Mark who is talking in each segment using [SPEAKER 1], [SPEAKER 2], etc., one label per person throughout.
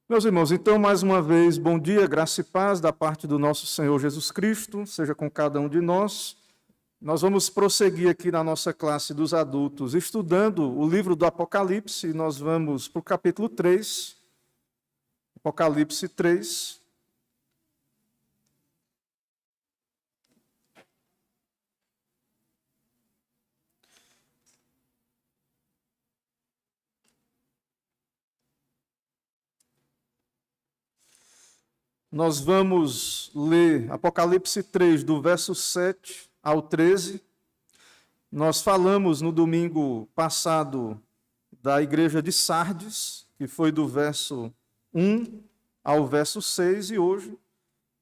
[SPEAKER 1] Meus irmãos, então, mais uma vez, bom dia, graça e paz da parte do nosso Senhor Jesus Cristo, seja com cada um de nós. Nós vamos prosseguir aqui na nossa classe dos adultos, estudando o livro do Apocalipse, e nós vamos para o capítulo 3, Apocalipse 3. Nós vamos ler Apocalipse 3, do verso 7 ao 13. Nós falamos no domingo passado da igreja de Sardes, que foi do verso 1 ao verso 6, e hoje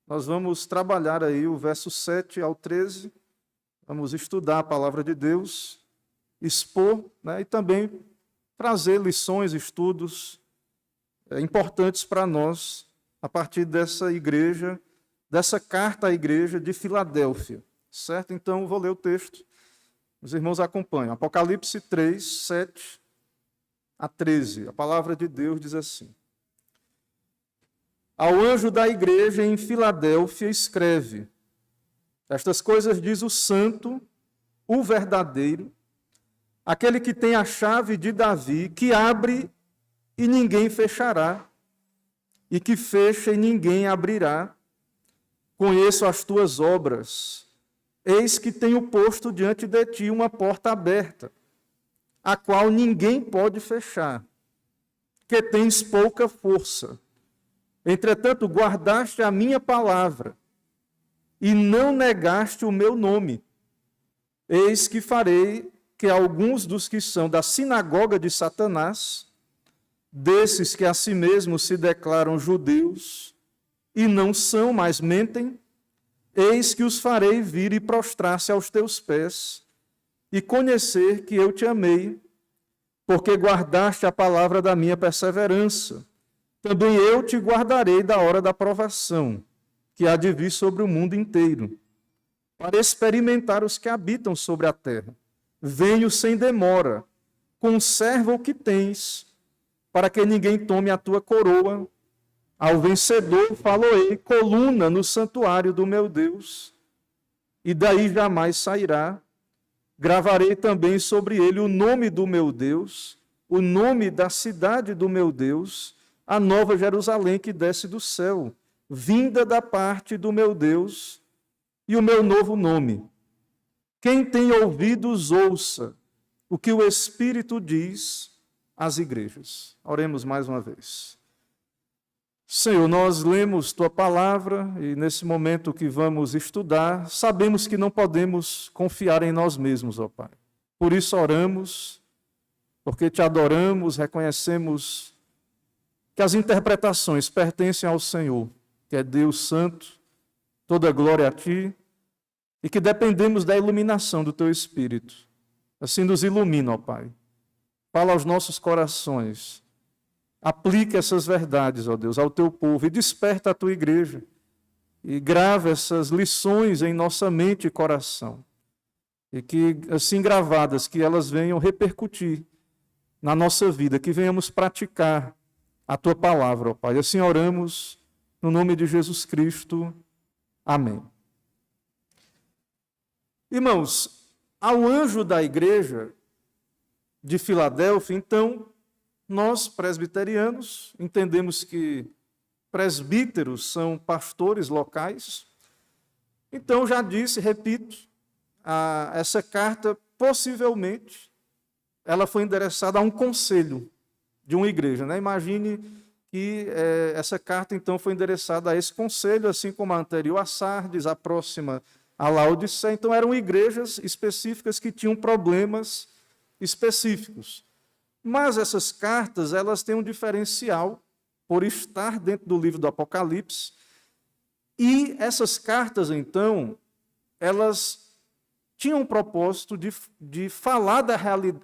[SPEAKER 1] nós vamos trabalhar aí o verso 7 ao 13. Vamos estudar a palavra de Deus, expor, e também trazer lições, estudos importantes para nós, a partir dessa igreja, dessa carta à igreja de Filadélfia, certo? Então, vou ler o texto, os irmãos acompanham. Apocalipse 3, 7 a 13. A palavra de Deus diz assim: Ao anjo da igreja em Filadélfia escreve: Estas coisas diz o santo, o verdadeiro, aquele que tem a chave de Davi, que abre e ninguém fechará, e que fecha e ninguém abrirá. Conheço as tuas obras. Eis que tenho posto diante de ti uma porta aberta, a qual ninguém pode fechar, que tens pouca força. Entretanto, guardaste a minha palavra e não negaste o meu nome. Eis que farei que alguns dos que são da sinagoga de Satanás, desses que a si mesmos se declaram judeus e não são, mas mentem, eis que os farei vir e prostrar-se aos teus pés e conhecer que eu te amei, porque guardaste a palavra da minha perseverança. Também eu te guardarei da hora da provação, que há de vir sobre o mundo inteiro, para experimentar os que habitam sobre a terra. Venho sem demora, conserva o que tens, para que ninguém tome a tua coroa. Ao vencedor faloei, coluna no santuário do meu Deus, e daí jamais sairá. Gravarei também sobre ele o nome do meu Deus, o nome da cidade do meu Deus, a nova Jerusalém que desce do céu, vinda da parte do meu Deus, e o meu novo nome. Quem tem ouvidos, ouça o que o Espírito diz às igrejas. Oremos mais uma vez. Senhor, nós lemos Tua palavra e nesse momento que vamos estudar, sabemos que não podemos confiar em nós mesmos, ó Pai. Por isso oramos, porque Te adoramos, reconhecemos que as interpretações pertencem ao Senhor, que é Deus Santo, toda glória a Ti, e que dependemos da iluminação do Teu Espírito. Assim nos ilumina, ó Pai. Fala aos nossos corações. Aplica essas verdades, ó Deus, ao Teu povo e desperta a Tua igreja. E grava essas lições em nossa mente e coração. E que, assim gravadas, que elas venham repercutir na nossa vida, que venhamos praticar a Tua palavra, ó Pai. Assim oramos no nome de Jesus Cristo. Amém. Irmãos, ao anjo da igreja de Filadélfia, então, nós, presbiterianos, entendemos que presbíteros são pastores locais. Então, já disse, repito, essa carta, possivelmente, ela foi endereçada a um conselho de uma igreja. Imagine que essa carta, então, foi endereçada a esse conselho, assim como a anterior a Sardes, a próxima a Laodiceia. Então, eram igrejas específicas que tinham problemas específicos. Mas essas cartas, elas têm um diferencial por estar dentro do livro do Apocalipse. E essas cartas, então, elas tinham o propósito de falar da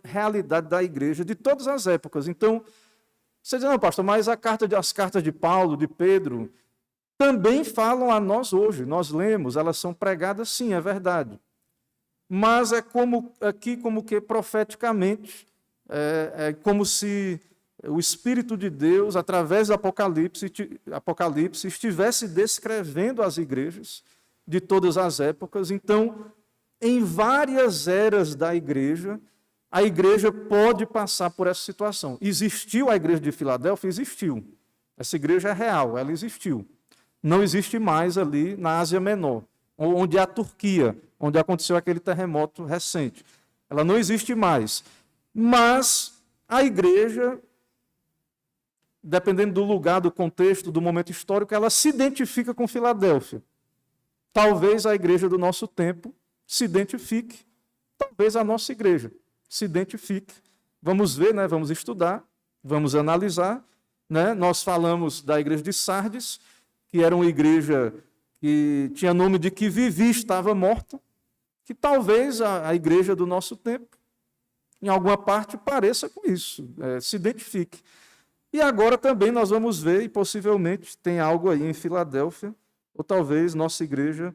[SPEAKER 1] realidade da igreja de todas as épocas. Então, você diz, não, pastor, mas as cartas de Paulo, de Pedro, também falam a nós hoje. Nós lemos, elas são pregadas, sim, é verdade. Mas é como que profeticamente, como se o Espírito de Deus, através do Apocalipse, estivesse descrevendo as igrejas de todas as épocas. Então, em várias eras da igreja, a igreja pode passar por essa situação. Existiu a igreja de Filadélfia? Existiu. Essa igreja é real, ela existiu. Não existe mais ali na Ásia Menor, onde é a Turquia, onde aconteceu aquele terremoto recente. Ela não existe mais. Mas a igreja, dependendo do lugar, do contexto, do momento histórico, ela se identifica com Filadélfia. Talvez a igreja do nosso tempo se identifique, talvez a nossa igreja se identifique. Vamos ver, né? Vamos estudar, vamos analisar. Né? Nós falamos da igreja de Sardes, que era uma igreja que tinha nome de que vivia e estava morta, que talvez a igreja do nosso tempo, em alguma parte, pareça com isso, se identifique. E agora também nós vamos ver, e possivelmente tem algo aí em Filadélfia, ou talvez nossa igreja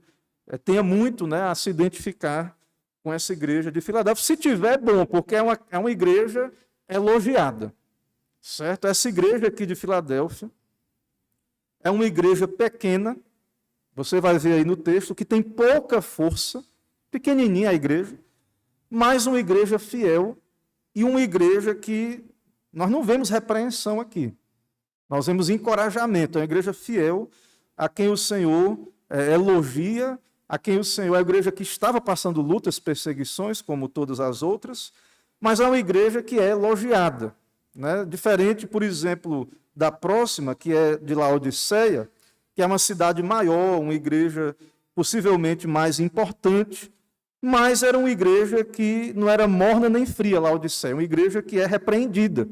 [SPEAKER 1] tenha muito, né, a se identificar com essa igreja de Filadélfia. Se tiver, bom, porque é uma igreja elogiada, certo? Essa igreja aqui de Filadélfia é uma igreja pequena, você vai ver aí no texto, que tem pouca força, pequenininha a igreja, mas uma igreja fiel e uma igreja que nós não vemos repreensão aqui. Nós vemos encorajamento. É uma igreja fiel a quem o Senhor elogia, a quem o Senhor... É a igreja que estava passando lutas, perseguições, como todas as outras, mas é uma igreja que é elogiada. Né? Diferente, por exemplo, da próxima, que é de Laodiceia, que é uma cidade maior, uma igreja possivelmente mais importante, mas era uma igreja que não era morna nem fria, Laodiceia, uma igreja que é repreendida.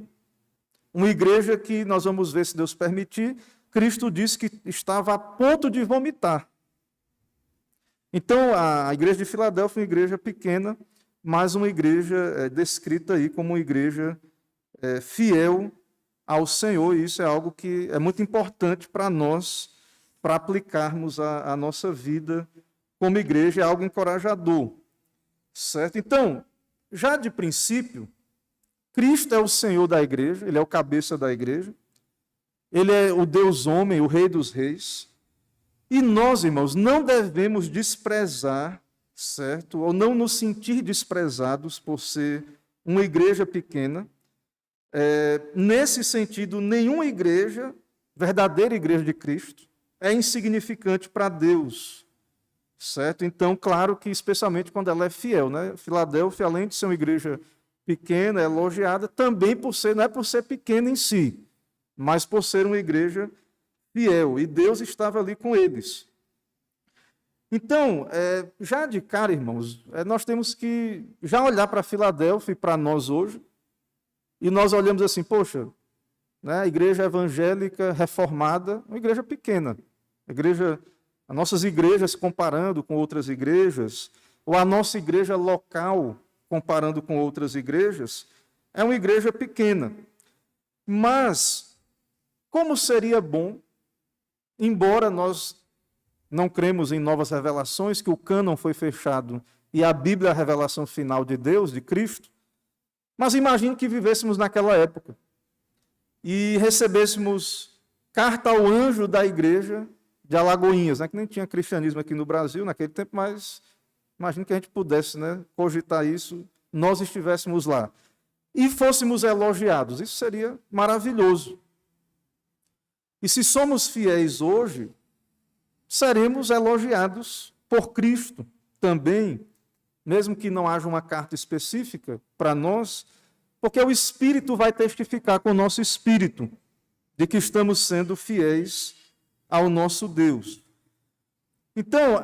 [SPEAKER 1] Uma igreja que, nós vamos ver se Deus permitir, Cristo disse que estava a ponto de vomitar. Então, a igreja de Filadélfia é uma igreja pequena, mas uma igreja descrita aí como uma igreja fiel ao Senhor, e isso é algo que é muito importante para nós, para aplicarmos a nossa vida como igreja, é algo encorajador. Certo? Então, já de princípio, Cristo é o Senhor da igreja, Ele é o cabeça da igreja, Ele é o Deus homem, o Rei dos reis, e nós, irmãos, não devemos desprezar, certo? Ou não nos sentir desprezados por ser uma igreja pequena. Nesse sentido, nenhuma igreja, verdadeira igreja de Cristo, é insignificante para Deus, certo? Então, claro que especialmente quando ela é fiel, né? Filadélfia, além de ser uma igreja pequena, elogiada, também não é por ser pequena em si, mas por ser uma igreja fiel, e Deus estava ali com eles. Então, já de cara, irmãos, nós temos que já olhar para Filadélfia e para nós hoje, e nós olhamos assim, poxa, né, a igreja evangélica reformada, uma igreja pequena, as nossas igrejas comparando com outras igrejas, ou a nossa igreja local comparando com outras igrejas, é uma igreja pequena. Mas, como seria bom, embora nós não cremos em novas revelações, que o cânon foi fechado e a Bíblia é a revelação final de Deus, de Cristo, mas imagine que vivêssemos naquela época e recebêssemos carta ao anjo da igreja de Alagoinhas, né, que nem tinha cristianismo aqui no Brasil naquele tempo, mas imagine que a gente pudesse, né, cogitar isso, nós estivéssemos lá e fôssemos elogiados. Isso seria maravilhoso. E se somos fiéis hoje, seremos elogiados por Cristo também, mesmo que não haja uma carta específica para nós, porque o Espírito vai testificar com o nosso espírito de que estamos sendo fiéis ao nosso Deus. Então,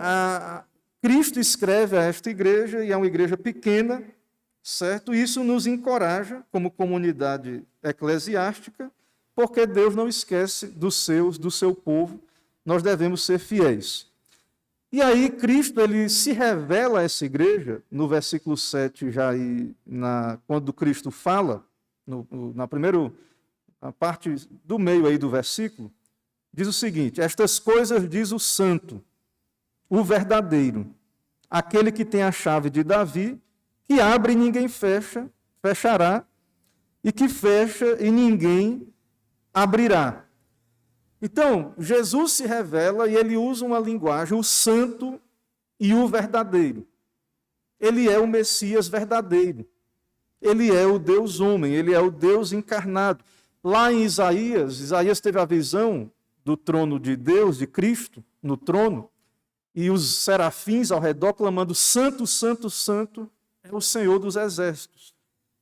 [SPEAKER 1] Cristo escreve a esta igreja, e é uma igreja pequena, certo? Isso nos encoraja, como comunidade eclesiástica, porque Deus não esquece dos seus, do seu povo, nós devemos ser fiéis. E aí Cristo ele se revela a essa igreja, no versículo 7, já aí, quando Cristo fala, na primeira parte do meio aí do versículo, diz o seguinte: estas coisas diz o santo, o verdadeiro, aquele que tem a chave de Davi, que abre e ninguém fechará, e que fecha e ninguém abrirá. Então, Jesus se revela e ele usa uma linguagem, o santo e o verdadeiro. Ele é o Messias verdadeiro. Ele é o Deus homem, ele é o Deus encarnado. Lá em Isaías teve a visão do trono de Deus, de Cristo, no trono, e os serafins ao redor clamando: Santo, Santo, Santo é o Senhor dos exércitos.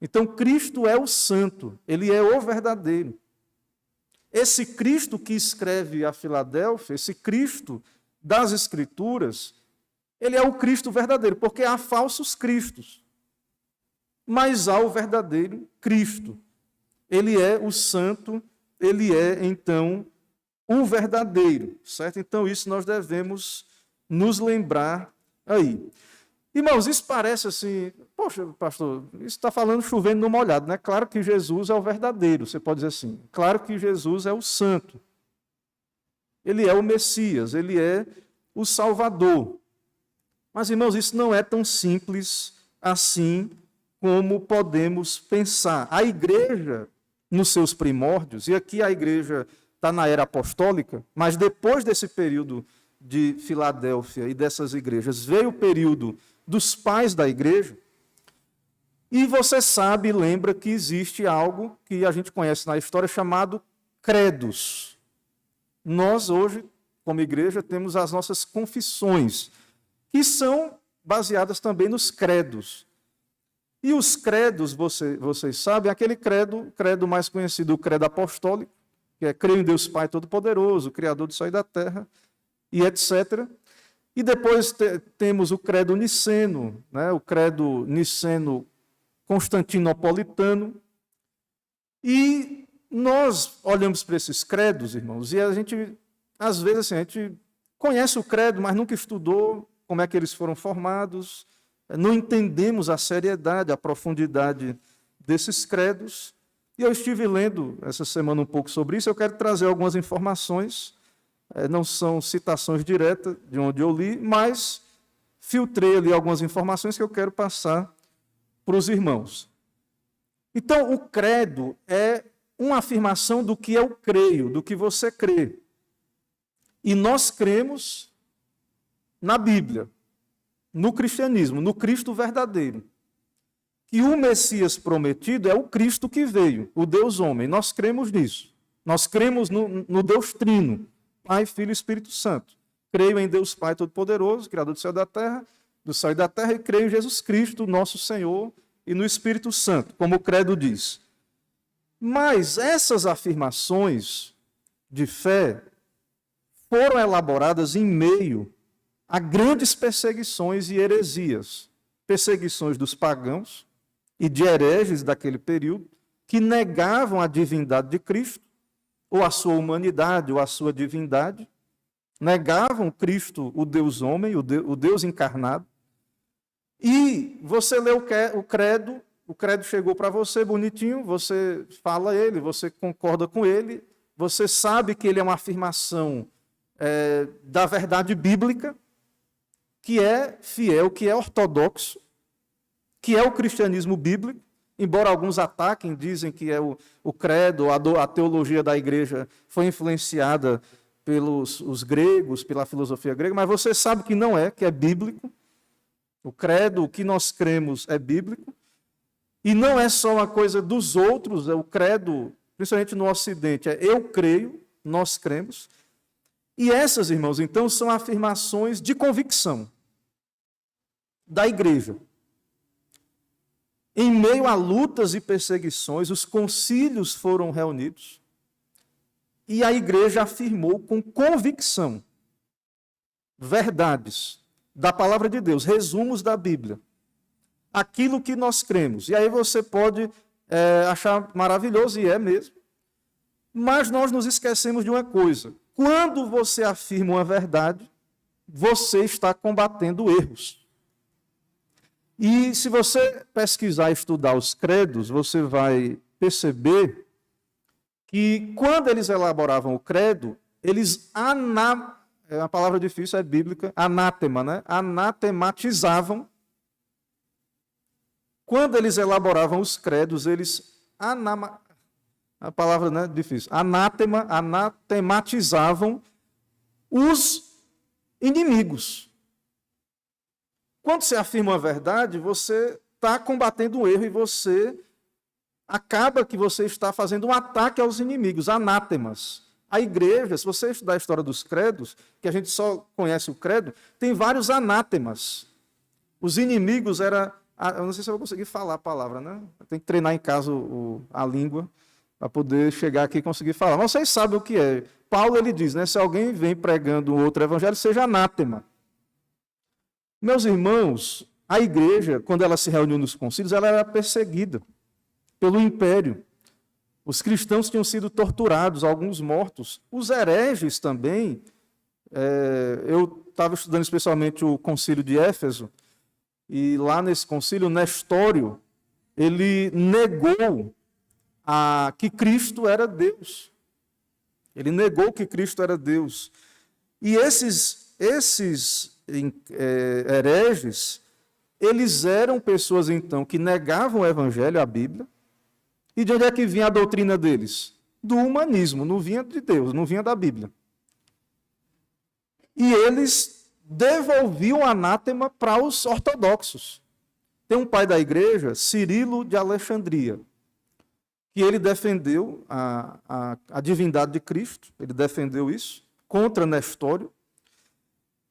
[SPEAKER 1] Então, Cristo é o santo, ele é o verdadeiro. Esse Cristo que escreve a Filadélfia, esse Cristo das Escrituras, ele é o Cristo verdadeiro, porque há falsos cristos, mas há o verdadeiro Cristo. Ele é o santo, ele é, então, o verdadeiro, certo? Então, isso nós devemos nos lembrar aí. Irmãos, isso parece assim, poxa, pastor, isso está falando chovendo no molhado, né? Claro que Jesus é o verdadeiro, você pode dizer assim. Claro que Jesus é o santo. Ele é o Messias, ele é o Salvador. Mas, irmãos, isso não é tão simples assim como podemos pensar. A igreja, nos seus primórdios, e aqui a igreja está na era apostólica, mas depois desse período de Filadélfia e dessas igrejas, veio o período dos pais da igreja, e você sabe, lembra que existe algo que a gente conhece na história chamado credos. Nós hoje, como igreja, temos as nossas confissões, que são baseadas também nos credos. E os credos, vocês sabem, aquele credo mais conhecido, o credo apostólico, que é creio em Deus Pai Todo-Poderoso, Criador do céu e da terra, e etc. E depois temos o credo niceno, né? O credo niceno constantinopolitano. E nós olhamos para esses credos, irmãos, e a gente, às vezes, assim, a gente conhece o credo, mas nunca estudou como é que eles foram formados, não entendemos a seriedade, a profundidade desses credos. E eu estive lendo essa semana um pouco sobre isso, eu quero trazer algumas informações, não são citações diretas de onde eu li, mas filtrei ali algumas informações que eu quero passar para os irmãos. Então, o credo é uma afirmação do que eu creio, do que você crê. E nós cremos na Bíblia, no cristianismo, no Cristo verdadeiro. E o Messias prometido é o Cristo que veio, o Deus homem. Nós cremos nisso. Nós cremos no Deus Trino, Pai, Filho e Espírito Santo. Creio em Deus Pai Todo-Poderoso, Criador do céu e da terra, e creio em Jesus Cristo, nosso Senhor, e no Espírito Santo, como o credo diz. Mas essas afirmações de fé foram elaboradas em meio a grandes perseguições e heresias. Perseguições dos pagãos e de hereges daquele período, que negavam a divindade de Cristo, ou a sua humanidade, ou a sua divindade, negavam Cristo, o Deus homem, o Deus encarnado. E você lê o credo chegou para você bonitinho, você fala ele, você concorda com ele, você sabe que ele é uma afirmação da verdade bíblica, que é fiel, que é ortodoxo, que é o cristianismo bíblico, embora alguns ataquem, dizem que é o credo, a teologia da igreja foi influenciada pelos os gregos, pela filosofia grega, mas você sabe que não é, que é bíblico. O credo, o que nós cremos é bíblico, e não é só uma coisa dos outros, o credo, principalmente no Ocidente, é eu creio, nós cremos. E essas, irmãos, então, são afirmações de convicção da igreja. Em meio a lutas e perseguições, os concílios foram reunidos e a igreja afirmou com convicção verdades da palavra de Deus, resumos da Bíblia, aquilo que nós cremos. E aí você pode achar maravilhoso, e é mesmo, mas nós nos esquecemos de uma coisa: quando você afirma uma verdade, você está combatendo erros. E se você pesquisar e estudar os credos, você vai perceber que quando eles elaboravam o credo, eles a palavra difícil, é bíblica, anátema, né? Anatematizavam. Quando eles elaboravam os credos, eles a palavra não é difícil, anatematizavam os inimigos. Quando você afirma a verdade, você está combatendo o erro e você acaba que você está fazendo um ataque aos inimigos, anátemas. A igreja, se você estudar a história dos credos, que a gente só conhece o credo, tem vários anátemas. Os inimigos eram... Eu não sei se eu vou conseguir falar a palavra, né? Eu tenho que treinar em casa a língua para poder chegar aqui e conseguir falar. Mas vocês sabem o que é. Paulo, ele diz, né? Se alguém vem pregando outro evangelho, seja anátema. Meus irmãos, a igreja, quando ela se reuniu nos concílios, ela era perseguida pelo império. Os cristãos tinham sido torturados, alguns mortos. Os hereges também. Eu estava estudando especialmente o concílio de Éfeso, e lá nesse concílio, Nestório, ele negou que Cristo era Deus. Ele negou que Cristo era Deus. E esses hereges, eles eram pessoas, então, que negavam o Evangelho, a Bíblia. E de onde é que vinha a doutrina deles? Do humanismo, não vinha de Deus, não vinha da Bíblia. E eles devolviam o anátema para os ortodoxos. Tem um pai da igreja, Cirilo de Alexandria, que ele defendeu a divindade de Cristo, ele defendeu isso, contra Nestório.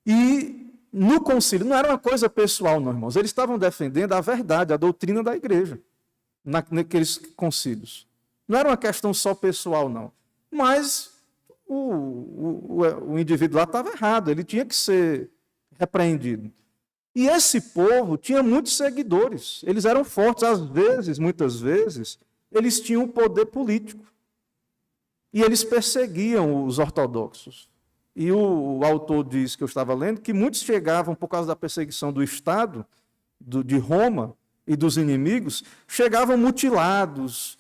[SPEAKER 1] E no concílio, não era uma coisa pessoal, não, irmãos, eles estavam defendendo a verdade, a doutrina da igreja, naqueles concílios. Não era uma questão só pessoal, não. Mas o indivíduo lá estava errado, ele tinha que ser repreendido. E esse povo tinha muitos seguidores, eles eram fortes, às vezes, muitas vezes, eles tinham poder político. E eles perseguiam os ortodoxos. E o autor diz, que eu estava lendo, que muitos chegavam, por causa da perseguição do Estado, de Roma e dos inimigos, chegavam mutilados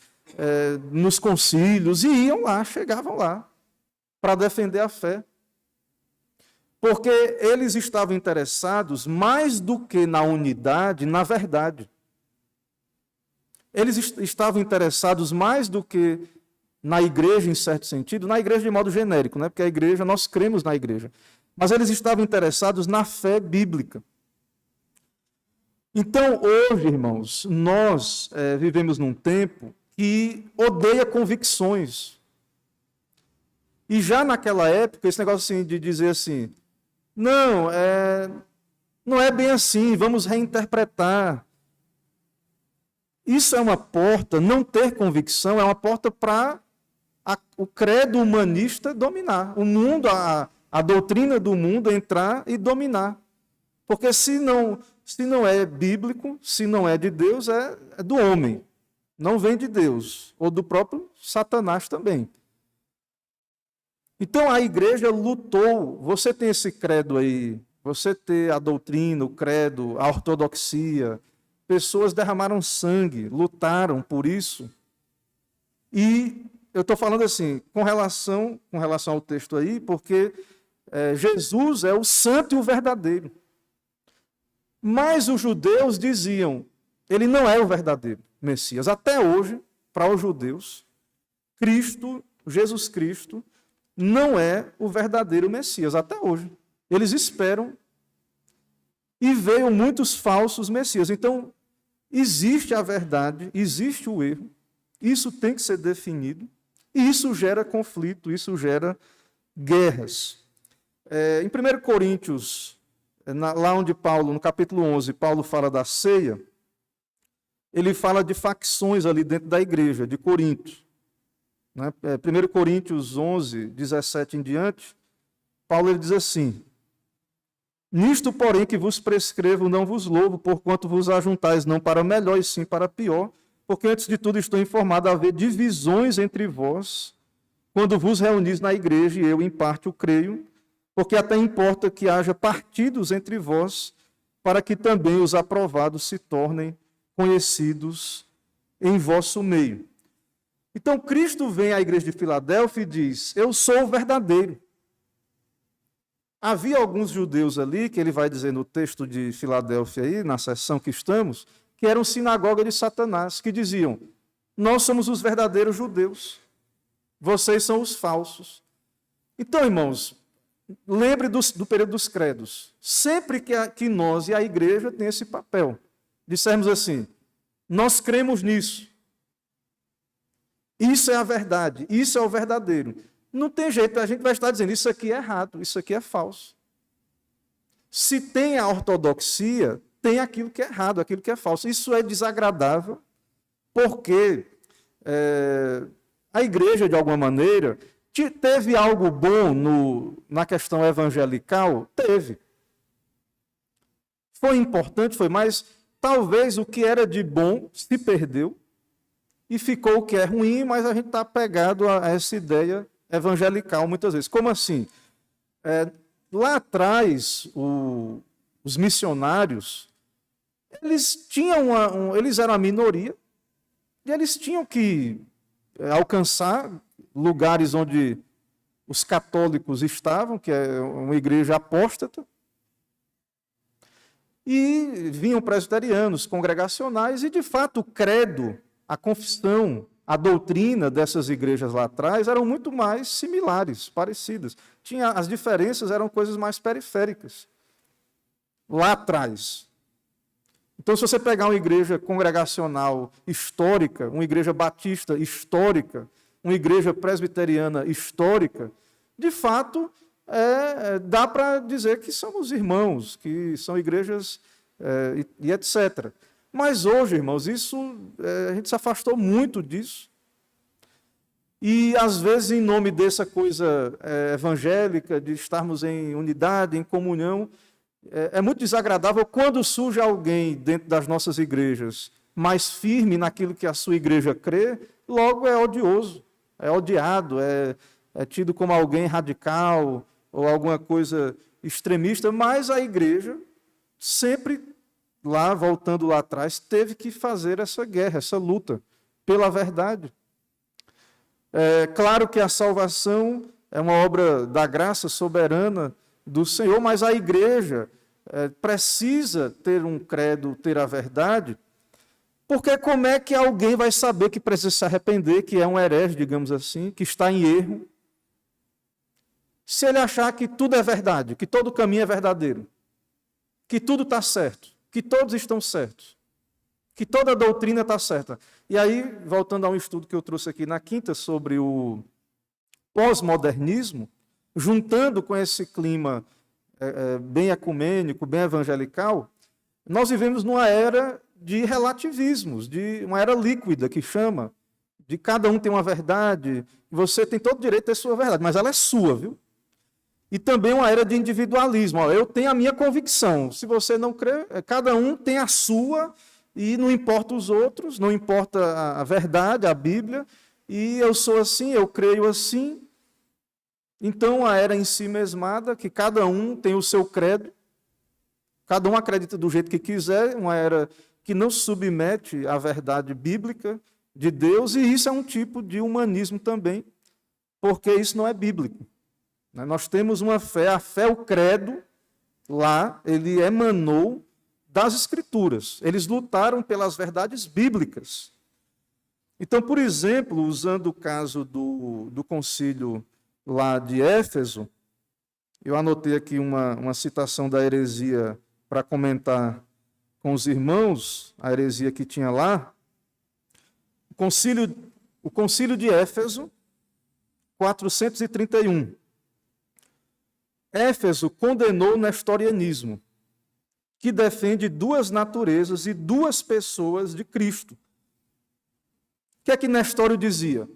[SPEAKER 1] nos concílios e iam lá, chegavam lá, para defender a fé. Porque eles estavam interessados mais do que na unidade, na verdade. Eles estavam interessados mais do que na igreja, em certo sentido, na igreja de modo genérico, né? Porque a igreja, nós cremos na igreja. Mas eles estavam interessados na fé bíblica. Então, hoje, irmãos, nós vivemos num tempo que odeia convicções. E já naquela época, esse negócio assim, de dizer assim, não é bem assim, vamos reinterpretar. Isso é uma porta, não ter convicção é uma porta para o credo humanista dominar. O mundo, a doutrina do mundo entrar e dominar. Porque se não é bíblico, se não é de Deus, é do homem. Não vem de Deus, ou do próprio Satanás também. Então a igreja lutou. Você tem esse credo aí, você tem a doutrina, o credo, a ortodoxia. Pessoas derramaram sangue, lutaram por isso. E eu estou falando assim, com relação ao texto aí, porque Jesus é o santo e o verdadeiro. Mas os judeus diziam, ele não é o verdadeiro Messias. Até hoje, para os judeus, Jesus Cristo, não é o verdadeiro Messias, até hoje. Eles esperam e veio muitos falsos Messias. Então, existe a verdade, existe o erro, isso tem que ser definido, e isso gera conflito, isso gera guerras. Em 1 Coríntios, lá onde Paulo, no capítulo 11, Paulo fala da ceia, ele fala de facções ali dentro da igreja de Corinto. 1 Coríntios 11, 17 em diante, Paulo ele diz assim, nisto, porém, que vos prescrevo, não vos louvo, porquanto vos ajuntais não para melhor, e sim para pior, porque antes de tudo estou informado a haver divisões entre vós, quando vos reunis na igreja, e eu em parte o creio, porque até importa que haja partidos entre vós, para que também os aprovados se tornem conhecidos em vosso meio. Então, Cristo vem à igreja de Filadélfia e diz, eu sou o verdadeiro. Havia alguns judeus ali, que ele vai dizer no texto de Filadélfia, aí, na seção que estamos, que eram sinagoga de Satanás, que diziam, Nós somos os verdadeiros judeus. Vocês são os falsos. Então, irmãos, lembre do período dos credos. Sempre que nós e a igreja tem esse papel, dissermos assim, nós cremos nisso. Isso é a verdade, isso é o verdadeiro. Não tem jeito, a gente vai estar dizendo, isso aqui é errado, isso aqui é falso. Se tem a ortodoxia, tem aquilo que é errado, aquilo que é falso. Isso é desagradável, porque a igreja, de alguma maneira, teve algo bom na questão evangelical? Teve. Foi importante, foi, mas talvez o que era de bom se perdeu e ficou o que é ruim, mas a gente está apegado a essa ideia evangelical muitas vezes. Como assim? Lá atrás, os missionários, eles eram a minoria e eles tinham que alcançar lugares onde os católicos estavam, que é uma igreja apóstata, e vinham presbiterianos, congregacionais, e de fato o credo, a confissão, a doutrina dessas igrejas lá atrás eram muito mais similares, parecidas. As diferenças eram coisas mais periféricas, lá atrás. Então, se você pegar uma igreja congregacional histórica, uma igreja batista histórica, uma igreja presbiteriana histórica, de fato, dá para dizer que somos irmãos, que são igrejas e etc. Mas hoje, irmãos, a gente se afastou muito disso. E, às vezes, em nome dessa coisa evangélica, de estarmos em unidade, em comunhão, é muito desagradável quando surge alguém dentro das nossas igrejas mais firme naquilo que a sua igreja crê, logo é odioso, é odiado, é tido como alguém radical ou alguma coisa extremista, mas a igreja sempre, voltando lá atrás, teve que fazer essa guerra, essa luta pela verdade. Claro que a salvação é uma obra da graça soberana do Senhor, mas a igreja precisa ter um credo, ter a verdade, porque como é que alguém vai saber que precisa se arrepender, que é um herege, digamos assim, que está em erro, se ele achar que tudo é verdade, que todo caminho é verdadeiro, que tudo está certo, que todos estão certos, que toda a doutrina está certa. E aí, voltando a um estudo que eu trouxe aqui na quinta sobre o pós-modernismo, juntando com esse clima bem ecumênico, bem evangelical, nós vivemos numa era de relativismos, de uma era líquida, que chama, de cada um tem uma verdade, você tem todo o direito de ter sua verdade, mas ela é sua, viu? E também uma era de individualismo. Eu tenho a minha convicção, se você não crê, cada um tem a sua, e não importa os outros, não importa a verdade, a Bíblia, e eu sou assim, eu creio assim. Então, a era em si mesmada, que cada um tem o seu credo, cada um acredita do jeito que quiser, uma era que não se submete à verdade bíblica de Deus, e isso é um tipo de humanismo também, porque isso não é bíblico. Nós temos uma fé, a fé, o credo, lá, ele emanou das Escrituras. Eles lutaram pelas verdades bíblicas. Então, por exemplo, usando o caso do concílio lá de Éfeso, eu anotei aqui uma citação da heresia para comentar com os irmãos, a heresia que tinha lá. O concílio de Éfeso, 431. Éfeso condenou o nestorianismo, que defende duas naturezas e duas pessoas de Cristo. O que é que Nestório dizia?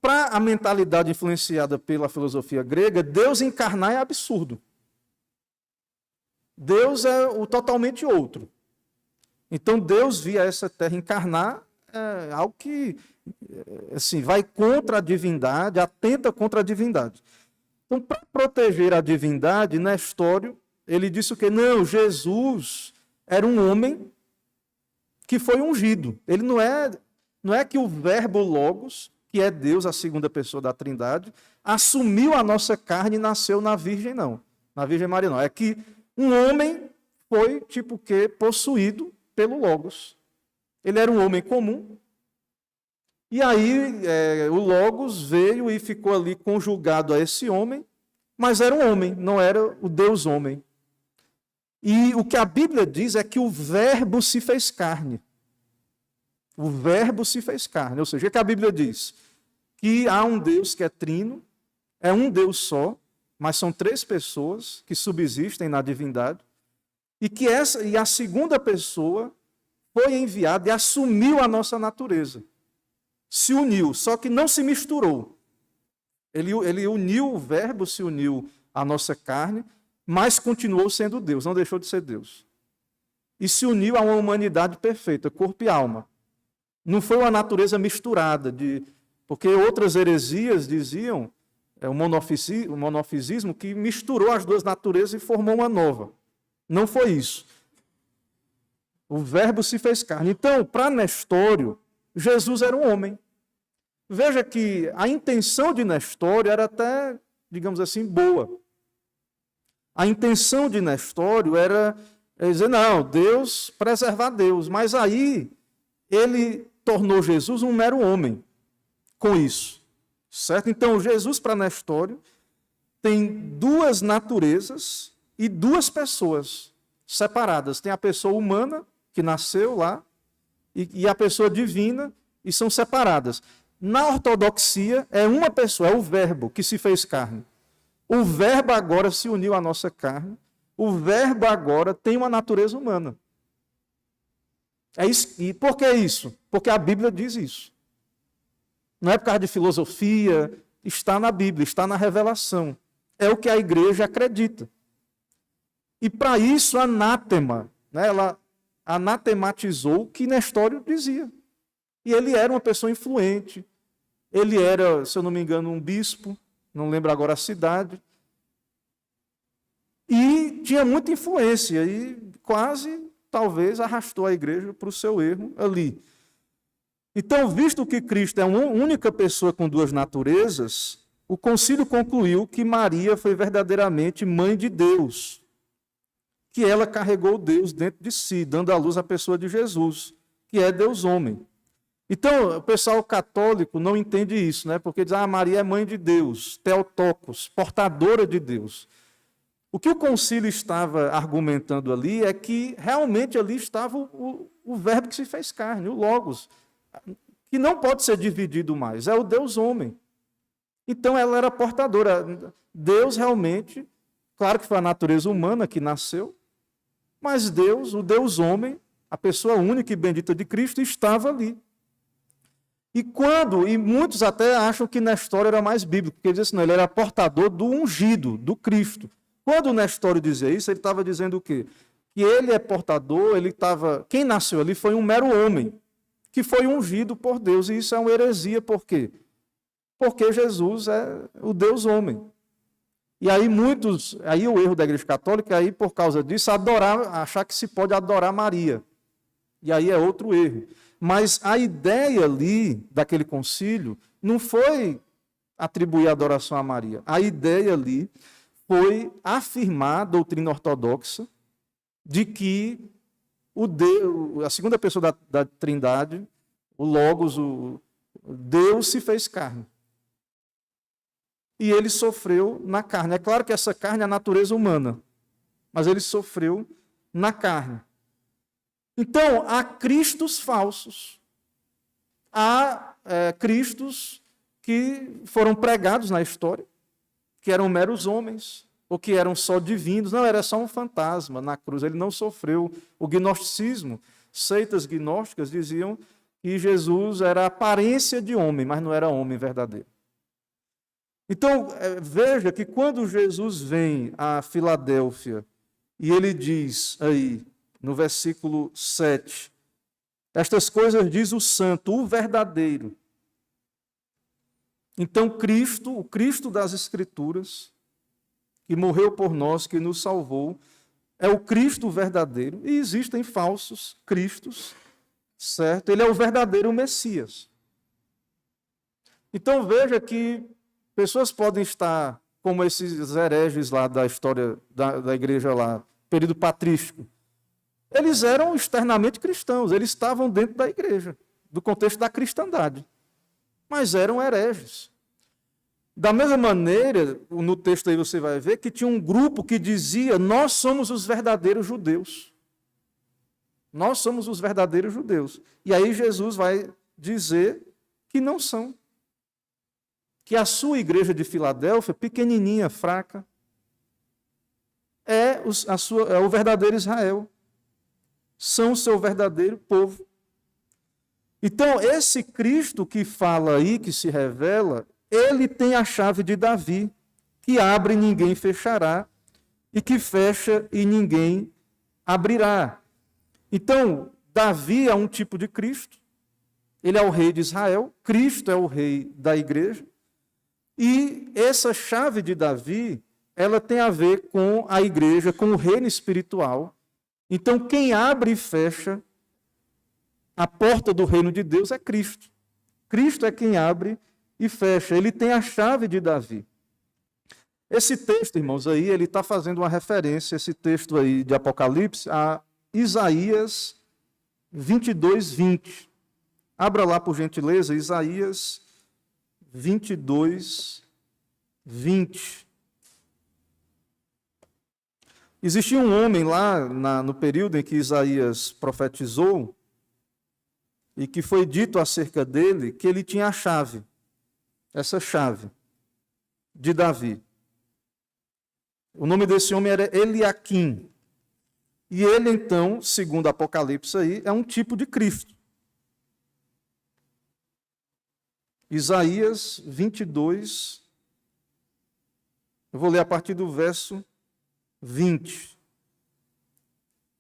[SPEAKER 1] Para a mentalidade influenciada pela filosofia grega, Deus encarnar é absurdo. Deus é o totalmente outro. Então, Deus via essa terra encarnar algo que assim, vai contra a divindade, atenta contra a divindade. Então, para proteger a divindade, Nestório, ele disse o quê? Não, Jesus era um homem que foi ungido. Ele não é que o verbo logos, que é Deus, a segunda pessoa da Trindade, assumiu a nossa carne e nasceu na Virgem, não. Na Virgem Maria, não. É que um homem foi, possuído pelo Logos. Ele era um homem comum, E aí o Logos veio e ficou ali conjugado a esse homem, mas era um homem, não era o Deus homem. E o que a Bíblia diz é que o Verbo se fez carne. O Verbo se fez carne. Ou seja, o que a Bíblia diz? Que há um Deus que é trino, é um Deus só, mas são 3 pessoas que subsistem na divindade, e a segunda pessoa foi enviada e assumiu a nossa natureza. Se uniu, só que não se misturou. Ele uniu, o Verbo se uniu à nossa carne, mas continuou sendo Deus, não deixou de ser Deus. E se uniu a uma humanidade perfeita, corpo e alma. Não foi uma natureza misturada, porque outras heresias diziam, o monofisismo, que misturou as 2 naturezas e formou uma nova. Não foi isso. O Verbo se fez carne. Então, para Nestório, Jesus era um homem. Veja que a intenção de Nestório era até, digamos assim, boa. A intenção de Nestório era dizer, não, Deus, preservar Deus. Mas aí, ele tornou Jesus um mero homem com isso. Certo? Então, Jesus, para Nestório, tem 2 naturezas e 2 pessoas separadas. Tem a pessoa humana, que nasceu lá, e a pessoa divina, e são separadas. Na ortodoxia, é uma pessoa, é o Verbo que se fez carne. O Verbo agora se uniu à nossa carne. O Verbo agora tem uma natureza humana. É isso. E por que isso? Porque a Bíblia diz isso. Não é por causa de filosofia, está na Bíblia, está na revelação. É o que a igreja acredita. E para isso, anátema, né, ela anatematizou o que Nestório dizia. E ele era uma pessoa influente. Ele era, se eu não me engano, um bispo, não lembro agora a cidade. E tinha muita influência e quase, talvez, arrastou a igreja para o seu erro ali. Então, visto que Cristo é uma única pessoa com 2 naturezas, o concílio concluiu que Maria foi verdadeiramente mãe de Deus, que ela carregou Deus dentro de si, dando à luz a pessoa de Jesus, que é Deus homem. Então, o pessoal católico não entende isso, né? Porque diz, Maria é mãe de Deus, Theotokos, portadora de Deus. O que o concílio estava argumentando ali é que realmente ali estava o Verbo que se fez carne, o Logos, que não pode ser dividido mais, é o Deus homem. Então ela era portadora. Deus realmente, claro que foi a natureza humana que nasceu, mas Deus, o Deus homem, a pessoa única e bendita de Cristo, estava ali. E muitos até acham que Nestório era mais bíblico, porque ele diz assim, não, ele era portador do ungido, do Cristo. Quando Nestório dizia isso, ele estava dizendo o quê? Que ele é portador, quem nasceu ali foi um mero homem, que foi ungido por Deus, e isso é uma heresia, por quê? Porque Jesus é o Deus homem. E aí o erro da Igreja Católica, aí por causa disso, achar que se pode adorar Maria. E aí é outro erro. Mas a ideia ali, daquele concílio, não foi atribuir a adoração a Maria. A ideia ali foi afirmar a doutrina ortodoxa de que a segunda pessoa da Trindade, o Logos, o Deus se fez carne. E ele sofreu na carne. É claro que essa carne é a natureza humana, mas ele sofreu na carne. Então, há cristos falsos. Há cristos que foram pregados na história, que eram meros homens, ou que eram só divinos. Não, era só um fantasma na cruz. Ele não sofreu. O gnosticismo, seitas gnósticas diziam que Jesus era a aparência de homem, mas não era homem verdadeiro. Então, veja que quando Jesus vem a Filadélfia e ele diz aí, no versículo 7, estas coisas diz o santo, o verdadeiro. Então, Cristo, o Cristo das Escrituras, que morreu por nós, que nos salvou, é o Cristo verdadeiro, e existem falsos cristos, certo? Ele é o verdadeiro Messias. Então, veja que pessoas podem estar, como esses hereges lá da história da igreja lá, período patrístico. Eles eram externamente cristãos, eles estavam dentro da igreja, do contexto da cristandade. mas eram hereges. Da mesma maneira, no texto aí você vai ver que tinha um grupo que dizia: nós somos os verdadeiros judeus. Nós somos os verdadeiros judeus. E aí Jesus vai dizer que não são. Que a sua igreja de Filadélfia, pequenininha, fraca, é o verdadeiro Israel. São o seu verdadeiro povo. Então, esse Cristo que fala aí, que se revela, ele tem a chave de Davi, que abre e ninguém fechará, e que fecha e ninguém abrirá. Então, Davi é um tipo de Cristo, ele é o rei de Israel, Cristo é o rei da igreja, e essa chave de Davi, ela tem a ver com a igreja, com o reino espiritual. Então, quem abre e fecha a porta do reino de Deus é Cristo. Cristo é quem abre e fecha, ele tem a chave de Davi. Esse texto, irmãos, aí, ele está fazendo uma referência, esse texto aí de Apocalipse, a Isaías 22, 20. Abra lá, por gentileza, Isaías 22, 20. Existia um homem lá no período em que Isaías profetizou, e que foi dito acerca dele que ele tinha a chave, essa chave de Davi. O nome desse homem era Eliaquim. E ele, então, segundo Apocalipse aí, é um tipo de Cristo. Isaías 22, eu vou ler a partir do verso 20.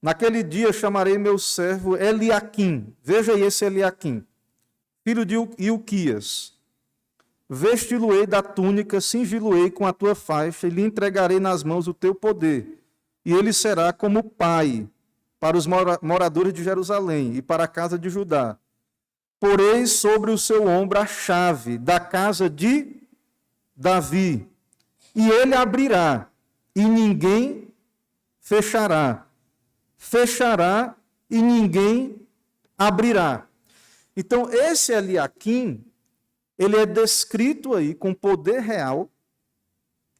[SPEAKER 1] Naquele dia chamarei meu servo Eliaquim. Veja aí esse Eliaquim, filho de Ilquias. Vesti-lo-ei da túnica, cingi-lo-ei com a tua faixa, e lhe entregarei nas mãos o teu poder. E ele será como pai para os moradores de Jerusalém e para a casa de Judá. Porei sobre o seu ombro a chave da casa de Davi. E ele abrirá, e ninguém fechará. Fechará, e ninguém abrirá. Então, esse Eliaquim, ele é descrito aí com poder real.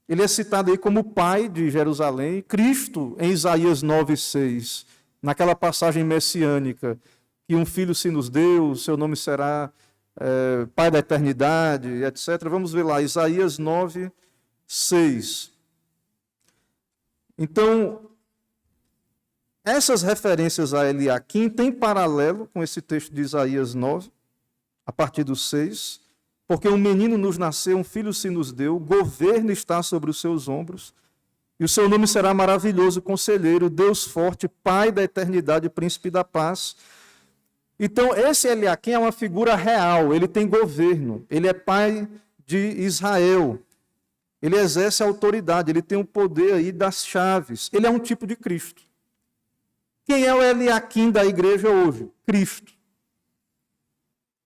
[SPEAKER 1] Ele é citado aí como pai de Jerusalém. Cristo, em Isaías 9:6, naquela passagem messiânica, que um filho se nos deu, seu nome será pai da eternidade, etc. Vamos ver lá, Isaías 9:6. Então, essas referências a Eliaquim têm paralelo com esse texto de Isaías 9, a partir do 6. Porque um menino nos nasceu, um filho se nos deu, o governo está sobre os seus ombros, e o seu nome será maravilhoso, conselheiro, Deus forte, Pai da eternidade, príncipe da paz. Então, esse Eliaquim é uma figura real, ele tem governo, ele é pai de Israel, ele exerce a autoridade, ele tem o poder aí das chaves, ele é um tipo de Cristo. Quem é o Eliaquim da igreja hoje? Cristo.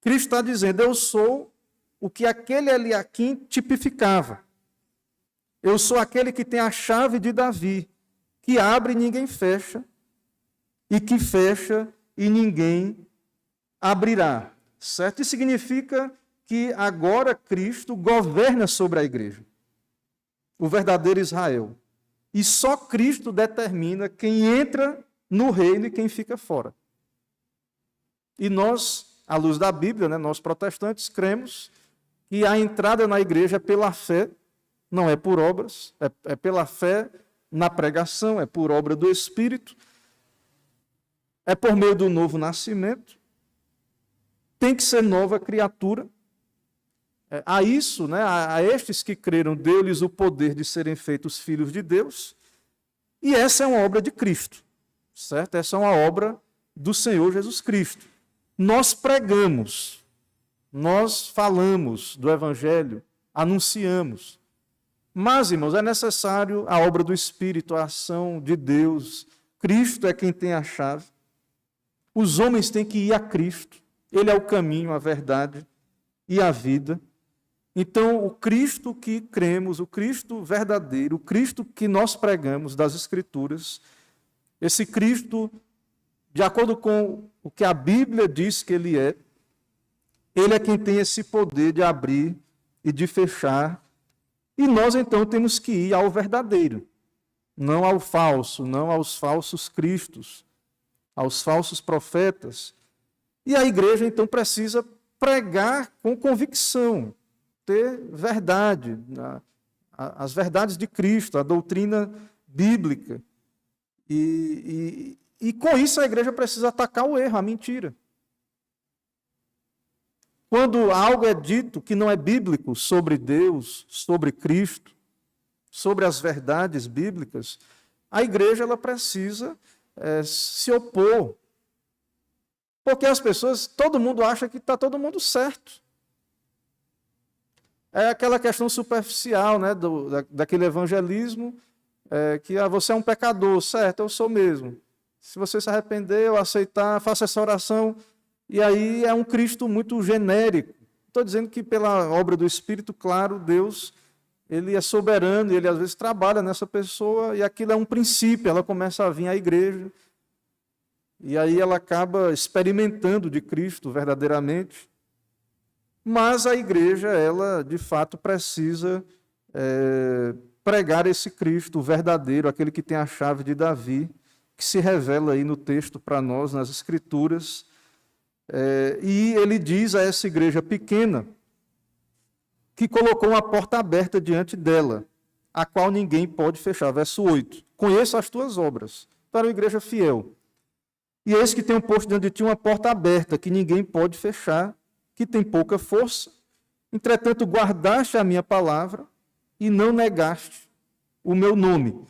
[SPEAKER 1] Cristo está dizendo: eu sou o que aquele Eliaquim tipificava. Eu sou aquele que tem a chave de Davi, que abre e ninguém fecha, e que fecha e ninguém abrirá. Certo? Isso significa que agora Cristo governa sobre a igreja, o verdadeiro Israel. E só Cristo determina quem entra no reino e quem fica fora. E nós, à luz da Bíblia, nós protestantes, cremos que a entrada na igreja é pela fé, não é por obras, é pela fé na pregação, é por obra do Espírito, é por meio do novo nascimento, tem que ser nova criatura. A isso, a estes que creram, deu-lhes o poder de serem feitos filhos de Deus, e essa é uma obra de Cristo, certo? Essa é uma obra do Senhor Jesus Cristo. Nós pregamos, nós falamos do Evangelho, anunciamos. Mas, irmãos, é necessário a obra do Espírito, a ação de Deus. Cristo é quem tem a chave. Os homens têm que ir a Cristo. Ele é o caminho, a verdade e a vida. Então, o Cristo que cremos, o Cristo verdadeiro, o Cristo que nós pregamos das Escrituras, esse Cristo, de acordo com o que a Bíblia diz que ele é, Ele é quem tem esse poder de abrir e de fechar. E nós, então, temos que ir ao verdadeiro, não ao falso, não aos falsos cristos, aos falsos profetas. E a igreja, então, precisa pregar com convicção, ter verdade, as verdades de Cristo, a doutrina bíblica. E com isso a igreja precisa atacar o erro, a mentira. Quando algo é dito que não é bíblico sobre Deus, sobre Cristo, sobre as verdades bíblicas, a igreja ela precisa se opor. Porque as pessoas, todo mundo acha que está todo mundo certo. É aquela questão superficial, né, daquele evangelismo, que você é um pecador, certo, eu sou mesmo. Se você se arrepender, eu aceitar, faça essa oração. E aí é um Cristo muito genérico. Estou dizendo que pela obra do Espírito, claro, Deus, ele é soberano, ele às vezes trabalha nessa pessoa, e aquilo é um princípio, ela começa a vir à igreja, e aí ela acaba experimentando de Cristo verdadeiramente. Mas a igreja, ela de fato precisa pregar esse Cristo verdadeiro, aquele que tem a chave de Davi, que se revela aí no texto para nós, nas Escrituras. E ele diz a essa igreja pequena que colocou uma porta aberta diante dela, a qual ninguém pode fechar. Verso 8. Conheço as tuas obras, para a igreja fiel. E eis que tenho posto diante de ti uma porta aberta, que ninguém pode fechar, que tem pouca força. Entretanto, guardaste a minha palavra e não negaste o meu nome.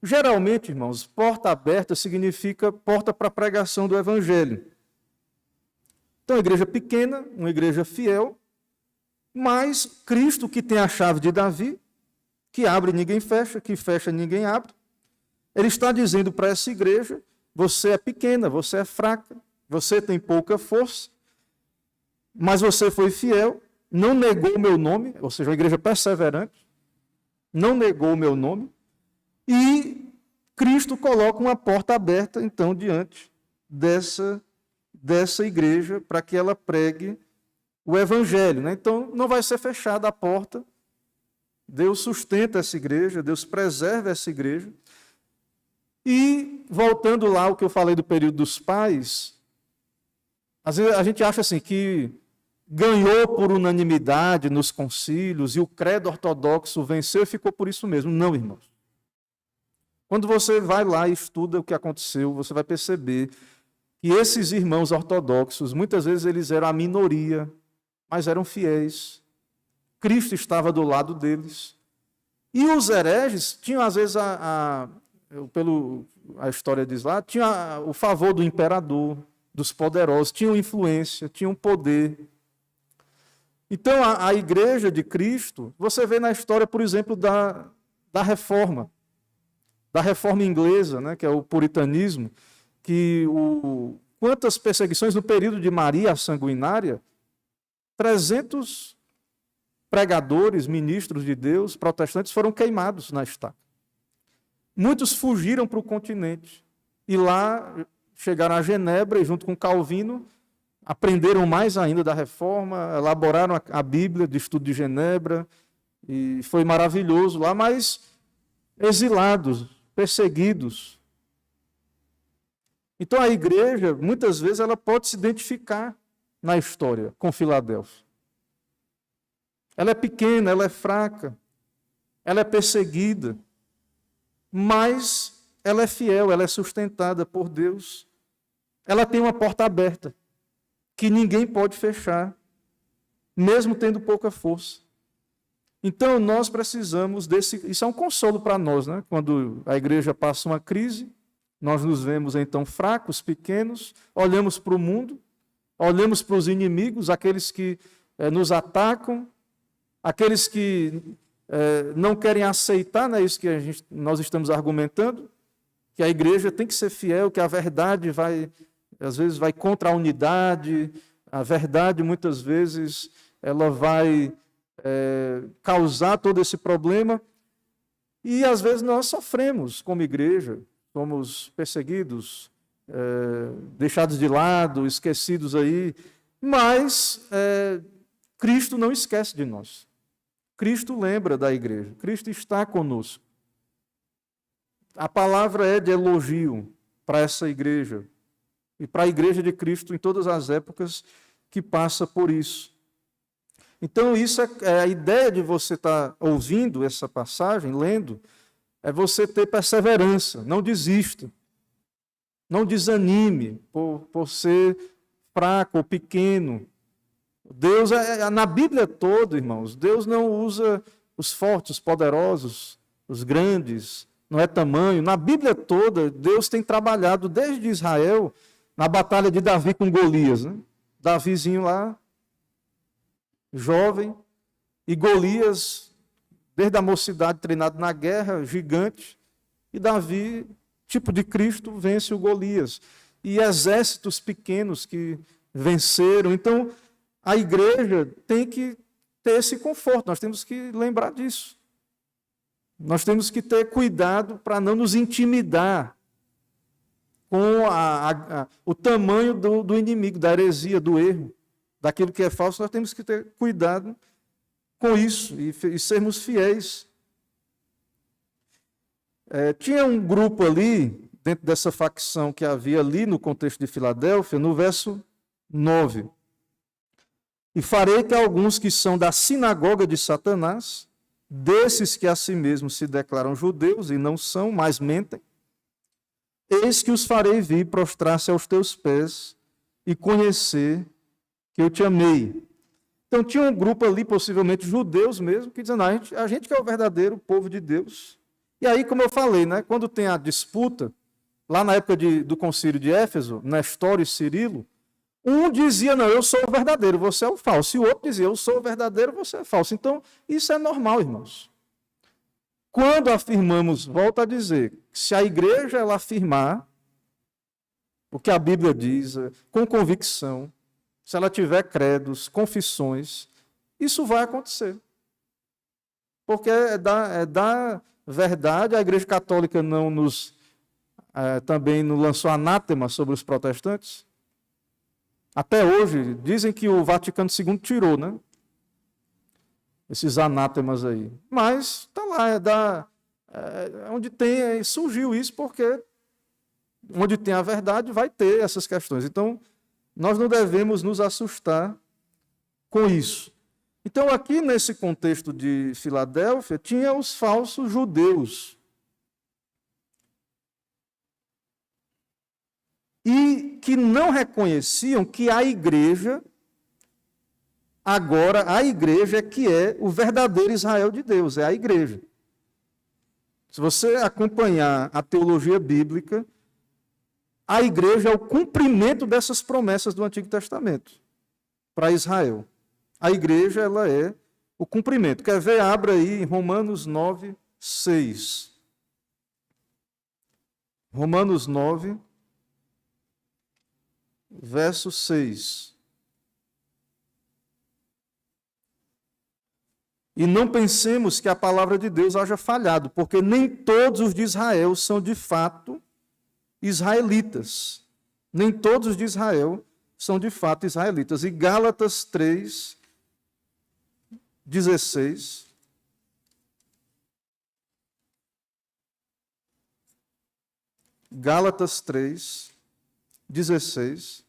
[SPEAKER 1] Geralmente, irmãos, porta aberta significa porta para a pregação do evangelho. Então, uma igreja pequena, uma igreja fiel, mas Cristo que tem a chave de Davi, que abre e ninguém fecha, que fecha e ninguém abre, ele está dizendo para essa igreja, você é pequena, você é fraca, você tem pouca força, mas você foi fiel, não negou o meu nome, ou seja, uma igreja perseverante, não negou o meu nome, e Cristo coloca uma porta aberta, então, diante dessa igreja, para que ela pregue o evangelho, né? Então, não vai ser fechada a porta. Deus sustenta essa igreja, Deus preserva essa igreja. E, voltando lá ao que eu falei do período dos pais, às vezes a gente acha assim que ganhou por unanimidade nos concílios e o credo ortodoxo venceu e ficou por isso mesmo. Não, irmãos. Quando você vai lá e estuda o que aconteceu, você vai perceber que esses irmãos ortodoxos, muitas vezes eles eram a minoria, mas eram fiéis. Cristo estava do lado deles. E os hereges tinham, às vezes, pelo a história diz lá, tinha o favor do imperador, dos poderosos, tinham influência, tinham poder. Então, a igreja de Cristo, você vê na história, por exemplo, da reforma inglesa, né, que é o puritanismo, que quantas perseguições no período de Maria a Sanguinária, 300 pregadores, ministros de Deus, protestantes, foram queimados na estaca. Muitos fugiram para o continente e lá chegaram a Genebra e, junto com Calvino, aprenderam mais ainda da reforma, elaboraram a Bíblia de estudo de Genebra, e foi maravilhoso lá, mas exilados, perseguidos. Então a igreja, muitas vezes, ela pode se identificar na história com Filadélfia. Ela é pequena, ela é fraca, ela é perseguida, mas ela é fiel, ela é sustentada por Deus. Ela tem uma porta aberta, que ninguém pode fechar, mesmo tendo pouca força. Então nós precisamos isso é um consolo para nós, né? Quando a igreja passa uma crise, nós nos vemos então fracos, pequenos, olhamos para o mundo, olhamos para os inimigos, aqueles que nos atacam, aqueles que não querem aceitar, né, isso que nós estamos argumentando, que a igreja tem que ser fiel, que a verdade às vezes vai contra a unidade, a verdade muitas vezes ela vai causar todo esse problema, e às vezes nós sofremos como igreja, somos perseguidos, deixados de lado, esquecidos aí, Mas Cristo não esquece de nós. Cristo lembra da igreja. Cristo está conosco. A palavra é de elogio para essa igreja e para a igreja de Cristo em todas as épocas que passa por isso. Então, isso é a ideia de você estar ouvindo essa passagem, lendo, é você ter perseverança, não desista, não desanime por ser fraco ou pequeno. Deus, na Bíblia toda, irmãos, Deus não usa os fortes, os poderosos, os grandes, não é tamanho. Na Bíblia toda, Deus tem trabalhado desde Israel, na batalha de Davi com Golias, né? Davizinho lá, jovem, e Golias, desde a mocidade, treinado na guerra, gigante, e Davi, tipo de Cristo, vence o Golias. E exércitos pequenos que venceram. Então, a igreja tem que ter esse conforto, nós temos que lembrar disso. Nós temos que ter cuidado para não nos intimidar com o tamanho do inimigo, da heresia, do erro, daquilo que é falso. Nós temos que ter cuidado com isso e sermos fiéis. Tinha um grupo ali, dentro dessa facção que havia ali no contexto de Filadélfia, no verso 9. E farei que alguns que são da sinagoga de Satanás, desses que a si mesmos se declaram judeus e não são, mas mentem, eis que os farei vir prostrar-se aos teus pés e conhecer que eu te amei. Então tinha um grupo ali, possivelmente judeus mesmo, que dizendo, a gente que é o verdadeiro povo de Deus. E aí, como eu falei, né, quando tem a disputa, lá na época do concílio de Éfeso, Nestor e Cirilo, um dizia, não, eu sou o verdadeiro, você é o falso. E o outro dizia, eu sou o verdadeiro, você é falso. Então, isso é normal, irmãos. Quando afirmamos, volto a dizer, se a igreja ela afirmar o que a Bíblia diz, com convicção, se ela tiver credos, confissões, isso vai acontecer. Porque é da verdade, a Igreja Católica não também não lançou anátema sobre os protestantes. Até hoje, dizem que o Vaticano II tirou, né? Esses anátemas aí. Mas está lá, onde tem, surgiu isso, porque onde tem a verdade vai ter essas questões. Então, nós não devemos nos assustar com isso. Então, aqui nesse contexto de Filadélfia, tinha os falsos judeus. E que não reconheciam que a igreja, agora, a igreja é que é o verdadeiro Israel de Deus, é a igreja. Se você acompanhar a teologia bíblica, a igreja é o cumprimento dessas promessas do Antigo Testamento para Israel. A igreja, ela é o cumprimento. Quer ver? Abra aí em Romanos 9, 6. Romanos 9, verso 6. E não pensemos que a palavra de Deus haja falhado, porque nem todos os de Israel são de fato israelitas. Nem todos os de Israel são de fato israelitas. E Gálatas 3, 16. Gálatas 3, 16.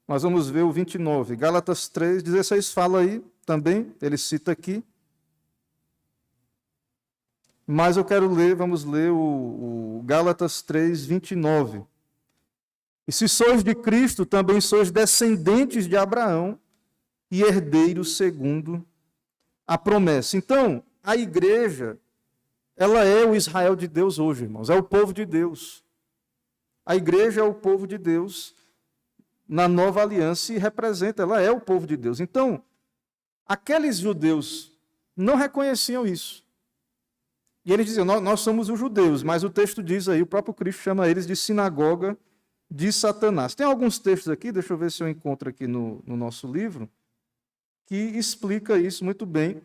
[SPEAKER 1] Nós vamos ver o 29. Gálatas 3, 16 fala aí também, ele cita aqui. Mas eu quero ler, vamos ler o Gálatas 3, 29. E se sois de Cristo, também sois descendentes de Abraão e herdeiros segundo a promessa. Então, a igreja, ela é o Israel de Deus hoje, irmãos, é o povo de Deus. A igreja é o povo de Deus na nova aliança e representa, ela é o povo de Deus. Então, aqueles judeus não reconheciam isso. E eles diziam, nós somos os judeus, mas o texto diz aí, o próprio Cristo chama eles de sinagoga de Satanás. Tem alguns textos aqui, deixa eu ver se eu encontro aqui no nosso livro, que explica isso muito bem,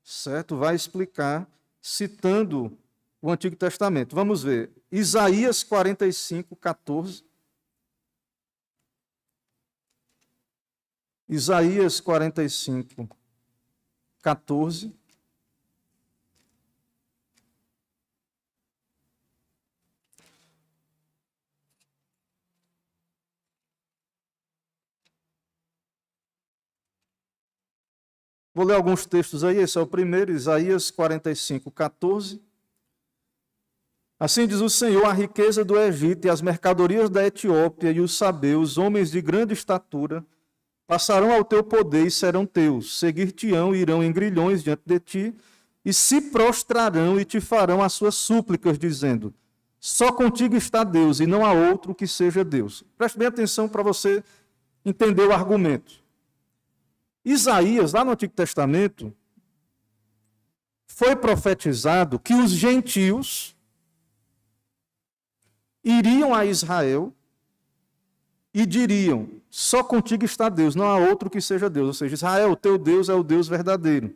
[SPEAKER 1] certo? Vai explicar, citando o Antigo Testamento. Vamos ver. Isaías 45, 14. Isaías 45, 14. Vou ler alguns textos aí, esse é o primeiro, Isaías 45, 14. Assim diz o Senhor, a riqueza do Egito e as mercadorias da Etiópia e os sabeus, homens de grande estatura, passarão ao teu poder e serão teus, seguir-te-ão e irão em grilhões diante de ti, e se prostrarão e te farão as suas súplicas, dizendo, só contigo está Deus, e não há outro que seja Deus. Preste bem atenção para você entender o argumento. Isaías, lá no Antigo Testamento, foi profetizado que os gentios iriam a Israel e diriam, só contigo está Deus, não há outro que seja Deus. Ou seja, Israel, o teu Deus é o Deus verdadeiro.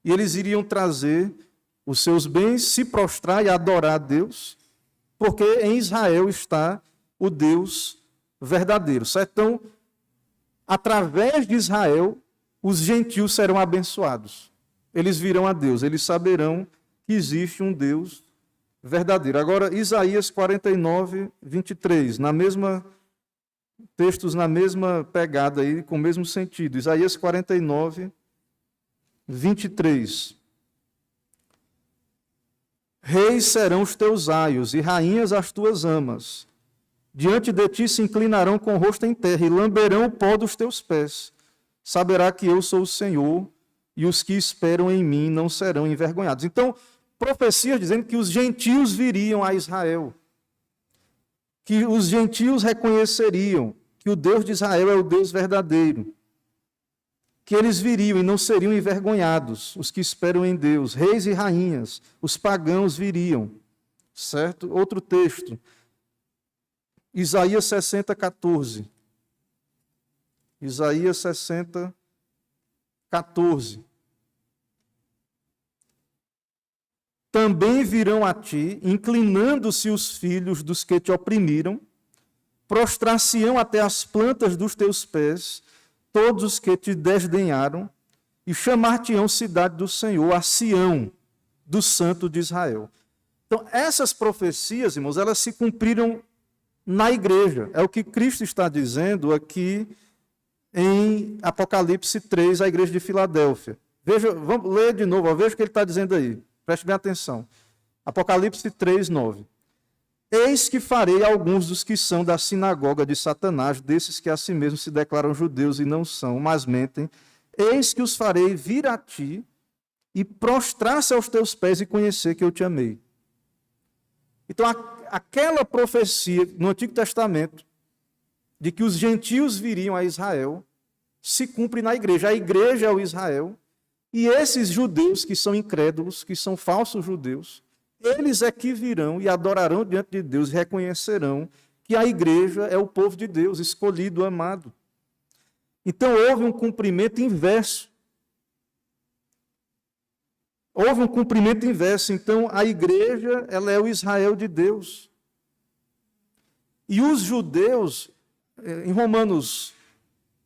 [SPEAKER 1] E eles iriam trazer os seus bens, se prostrar e adorar a Deus, porque em Israel está o Deus verdadeiro. Certo? Então, através de Israel, os gentios serão abençoados. Eles virão a Deus, eles saberão que existe um Deus verdadeiro. Agora, Isaías 49, 23, textos na mesma pegada aí, com o mesmo sentido. Isaías 49, 23. Reis serão os teus aios e rainhas as tuas amas. Diante de ti se inclinarão com o rosto em terra e lamberão o pó dos teus pés. Saberá que eu sou o Senhor e os que esperam em mim não serão envergonhados. Então, profecias dizendo que os gentios viriam a Israel, que os gentios reconheceriam que o Deus de Israel é o Deus verdadeiro, que eles viriam e não seriam envergonhados, os que esperam em Deus, reis e rainhas, os pagãos viriam, certo? Outro texto, Isaías 60, 14. Isaías 60, 14. Também virão a ti, inclinando-se os filhos dos que te oprimiram, prostrar-se-ão até as plantas dos teus pés, todos os que te desdenharam, e chamar-te-ão cidade do Senhor, a Sião, do Santo de Israel. Então, essas profecias, irmãos, elas se cumpriram na igreja. É o que Cristo está dizendo aqui em Apocalipse 3, a igreja de Filadélfia. Veja, vamos ler de novo, veja o que ele está dizendo aí. Preste bem atenção. Apocalipse 3, 9. Eis que farei alguns dos que são da sinagoga de Satanás, desses que a si mesmos se declaram judeus e não são, mas mentem. Eis que os farei vir a ti e prostrar-se aos teus pés e conhecer que eu te amei. Então, aquela profecia no Antigo Testamento, de que os gentios viriam a Israel, se cumpre na igreja. A igreja é o Israel, e esses judeus que são incrédulos, que são falsos judeus, eles é que virão e adorarão diante de Deus e reconhecerão que a igreja é o povo de Deus, escolhido, amado. Então houve um cumprimento inverso. Houve um cumprimento inverso. Então a igreja, ela é o Israel de Deus. E os judeus, em Romanos,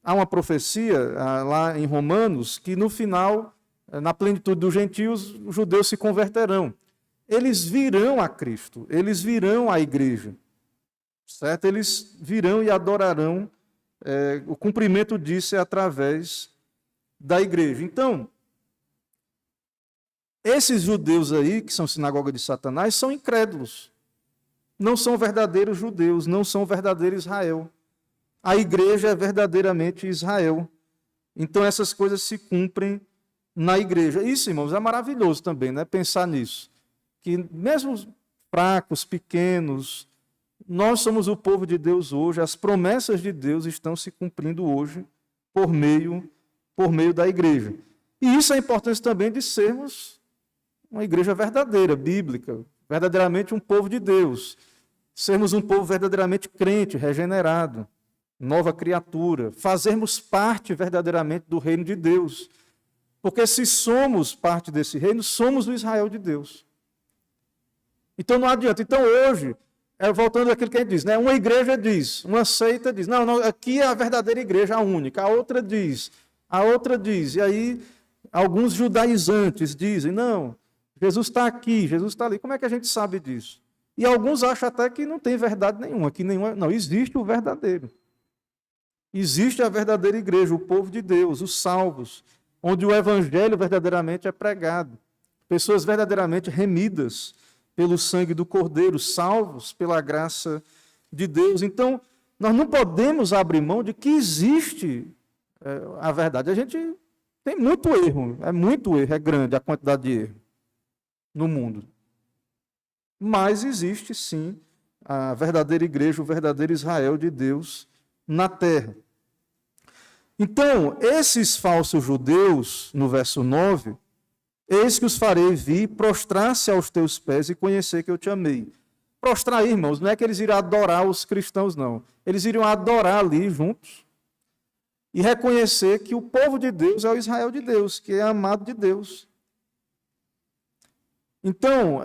[SPEAKER 1] há uma profecia lá em Romanos, que no final, na plenitude dos gentios, os judeus se converterão. Eles virão a Cristo, eles virão à igreja, certo? Eles virão e adorarão, o cumprimento disso é através da igreja. Então, esses judeus aí, que são sinagoga de Satanás, são incrédulos, não são verdadeiros judeus, não são verdadeiro Israel. A igreja é verdadeiramente Israel. Então, essas coisas se cumprem na igreja. Isso, irmãos, é maravilhoso também, né? Pensar nisso. Que mesmo fracos, pequenos, nós somos o povo de Deus hoje, as promessas de Deus estão se cumprindo hoje por meio da igreja. E isso é a importância também de sermos uma igreja verdadeira, bíblica, verdadeiramente um povo de Deus. Sermos um povo verdadeiramente crente, regenerado, nova criatura, fazermos parte verdadeiramente do reino de Deus. Porque se somos parte desse reino, somos o Israel de Deus. Então não adianta. Então hoje, voltando àquilo que a gente diz, né? Uma igreja diz, uma seita diz, não, aqui é a verdadeira igreja, a única. A outra diz, e aí alguns judaizantes dizem, não, Jesus está aqui, Jesus está ali. Como é que a gente sabe disso? E alguns acham até que não tem verdade nenhuma, não, existe o verdadeiro. Existe a verdadeira igreja, o povo de Deus, os salvos, onde o evangelho verdadeiramente é pregado. Pessoas verdadeiramente remidas pelo sangue do Cordeiro, salvos pela graça de Deus. Então, nós não podemos abrir mão de que existe a verdade. A gente tem muito erro, é grande a quantidade de erro no mundo. Mas existe, sim, a verdadeira igreja, o verdadeiro Israel de Deus na terra. Então, esses falsos judeus, no verso 9, eis que os farei vir, prostrar-se aos teus pés e conhecer que eu te amei. Prostrar, irmãos, não é que eles iriam adorar os cristãos, não. Eles iriam adorar ali juntos e reconhecer que o povo de Deus é o Israel de Deus, que é amado de Deus. Então,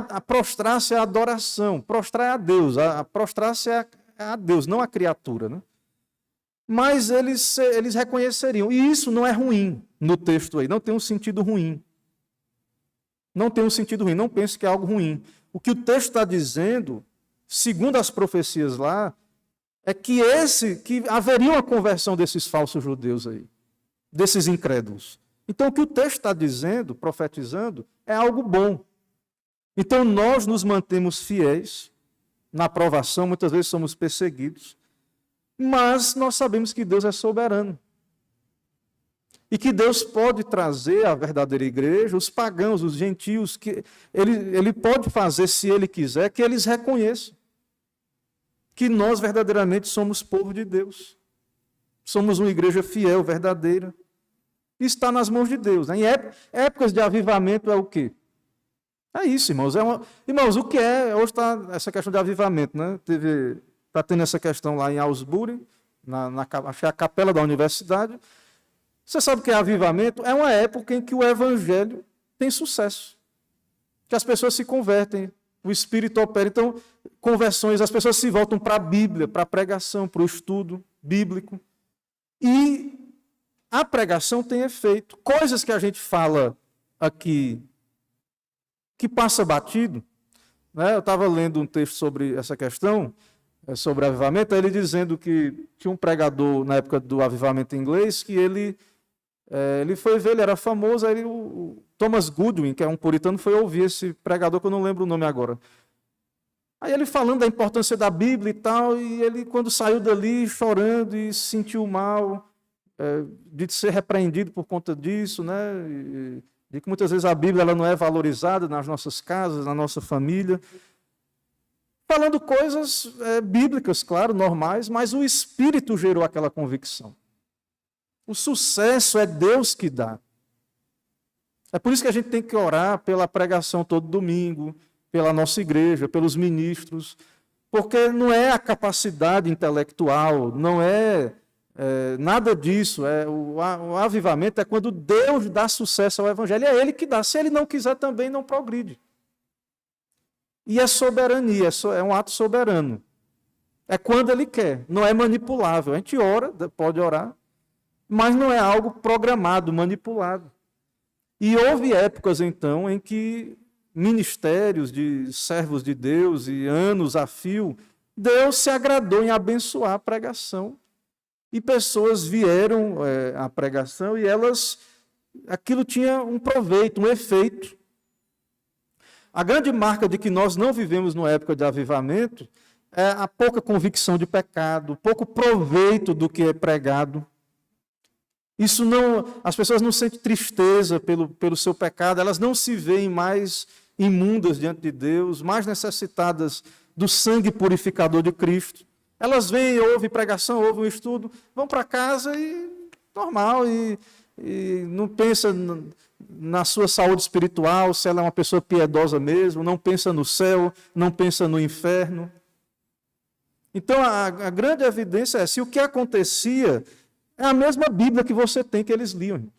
[SPEAKER 1] a prostrar-se é a adoração, prostrar é a Deus, a prostrar-se é a Deus, não a criatura, né? Mas eles reconheceriam. E isso não é ruim no texto aí, não tem um sentido ruim. Não tem um sentido ruim, não pense que é algo ruim. O que o texto está dizendo, segundo as profecias lá, é que haveria uma conversão desses falsos judeus aí, desses incrédulos. Então, o que o texto está dizendo, profetizando, é algo bom. Então, nós nos mantemos fiéis na provação, muitas vezes somos perseguidos, mas nós sabemos que Deus é soberano. E que Deus pode trazer a verdadeira igreja, os pagãos, os gentios, que ele pode fazer, se Ele quiser, que eles reconheçam que nós verdadeiramente somos povo de Deus. Somos uma igreja fiel, verdadeira. E está nas mãos de Deus. Em épocas de avivamento é o quê? É isso, irmãos. Irmãos, o que é? Hoje está essa questão de avivamento, né? Está tendo essa questão lá em Augsburg, acho que é a capela da universidade. Você sabe o que é avivamento? É uma época em que o evangelho tem sucesso. Que as pessoas se convertem, o Espírito opera. Então, conversões, as pessoas se voltam para a Bíblia, para a pregação, para o estudo bíblico. E a pregação tem efeito. Coisas que a gente fala aqui, que passa batido. Né? Eu estava lendo um texto sobre essa questão, sobre avivamento, ele dizendo que tinha um pregador na época do avivamento inglês, que ele foi ver, ele era famoso, aí o Thomas Goodwin, que é um puritano, foi ouvir esse pregador, que eu não lembro o nome agora. Aí ele falando da importância da Bíblia e tal, e ele, quando saiu dali, chorando e se sentiu mal, de ser repreendido por conta disso, né? De que muitas vezes a Bíblia ela não é valorizada nas nossas casas, na nossa família. Falando coisas bíblicas, claro, normais, mas o Espírito gerou aquela convicção. O sucesso é Deus que dá. É por isso que a gente tem que orar pela pregação todo domingo, pela nossa igreja, pelos ministros, porque não é a capacidade intelectual, não é nada disso. O avivamento é quando Deus dá sucesso ao evangelho, é Ele que dá. Se Ele não quiser, também não progride. E é soberania, é um ato soberano. É quando Ele quer, não é manipulável. A gente ora, pode orar, mas não é algo programado, manipulado. E houve épocas, então, em que ministérios de servos de Deus e anos a fio, Deus se agradou em abençoar a pregação. E pessoas vieram à pregação e aquilo tinha um proveito, um efeito. A grande marca de que nós não vivemos numa época de avivamento é a pouca convicção de pecado, o pouco proveito do que é pregado. As pessoas não sentem tristeza pelo seu pecado, elas não se veem mais imundas diante de Deus, mais necessitadas do sangue purificador de Cristo. Elas vêm, ouvem pregação, ouvem um estudo, vão para casa e normal, e não pensa na sua saúde espiritual, se ela é uma pessoa piedosa mesmo, não pensa no céu, não pensa no inferno. Então, a grande evidência é, se o que acontecia é a mesma Bíblia que você tem, que eles liam.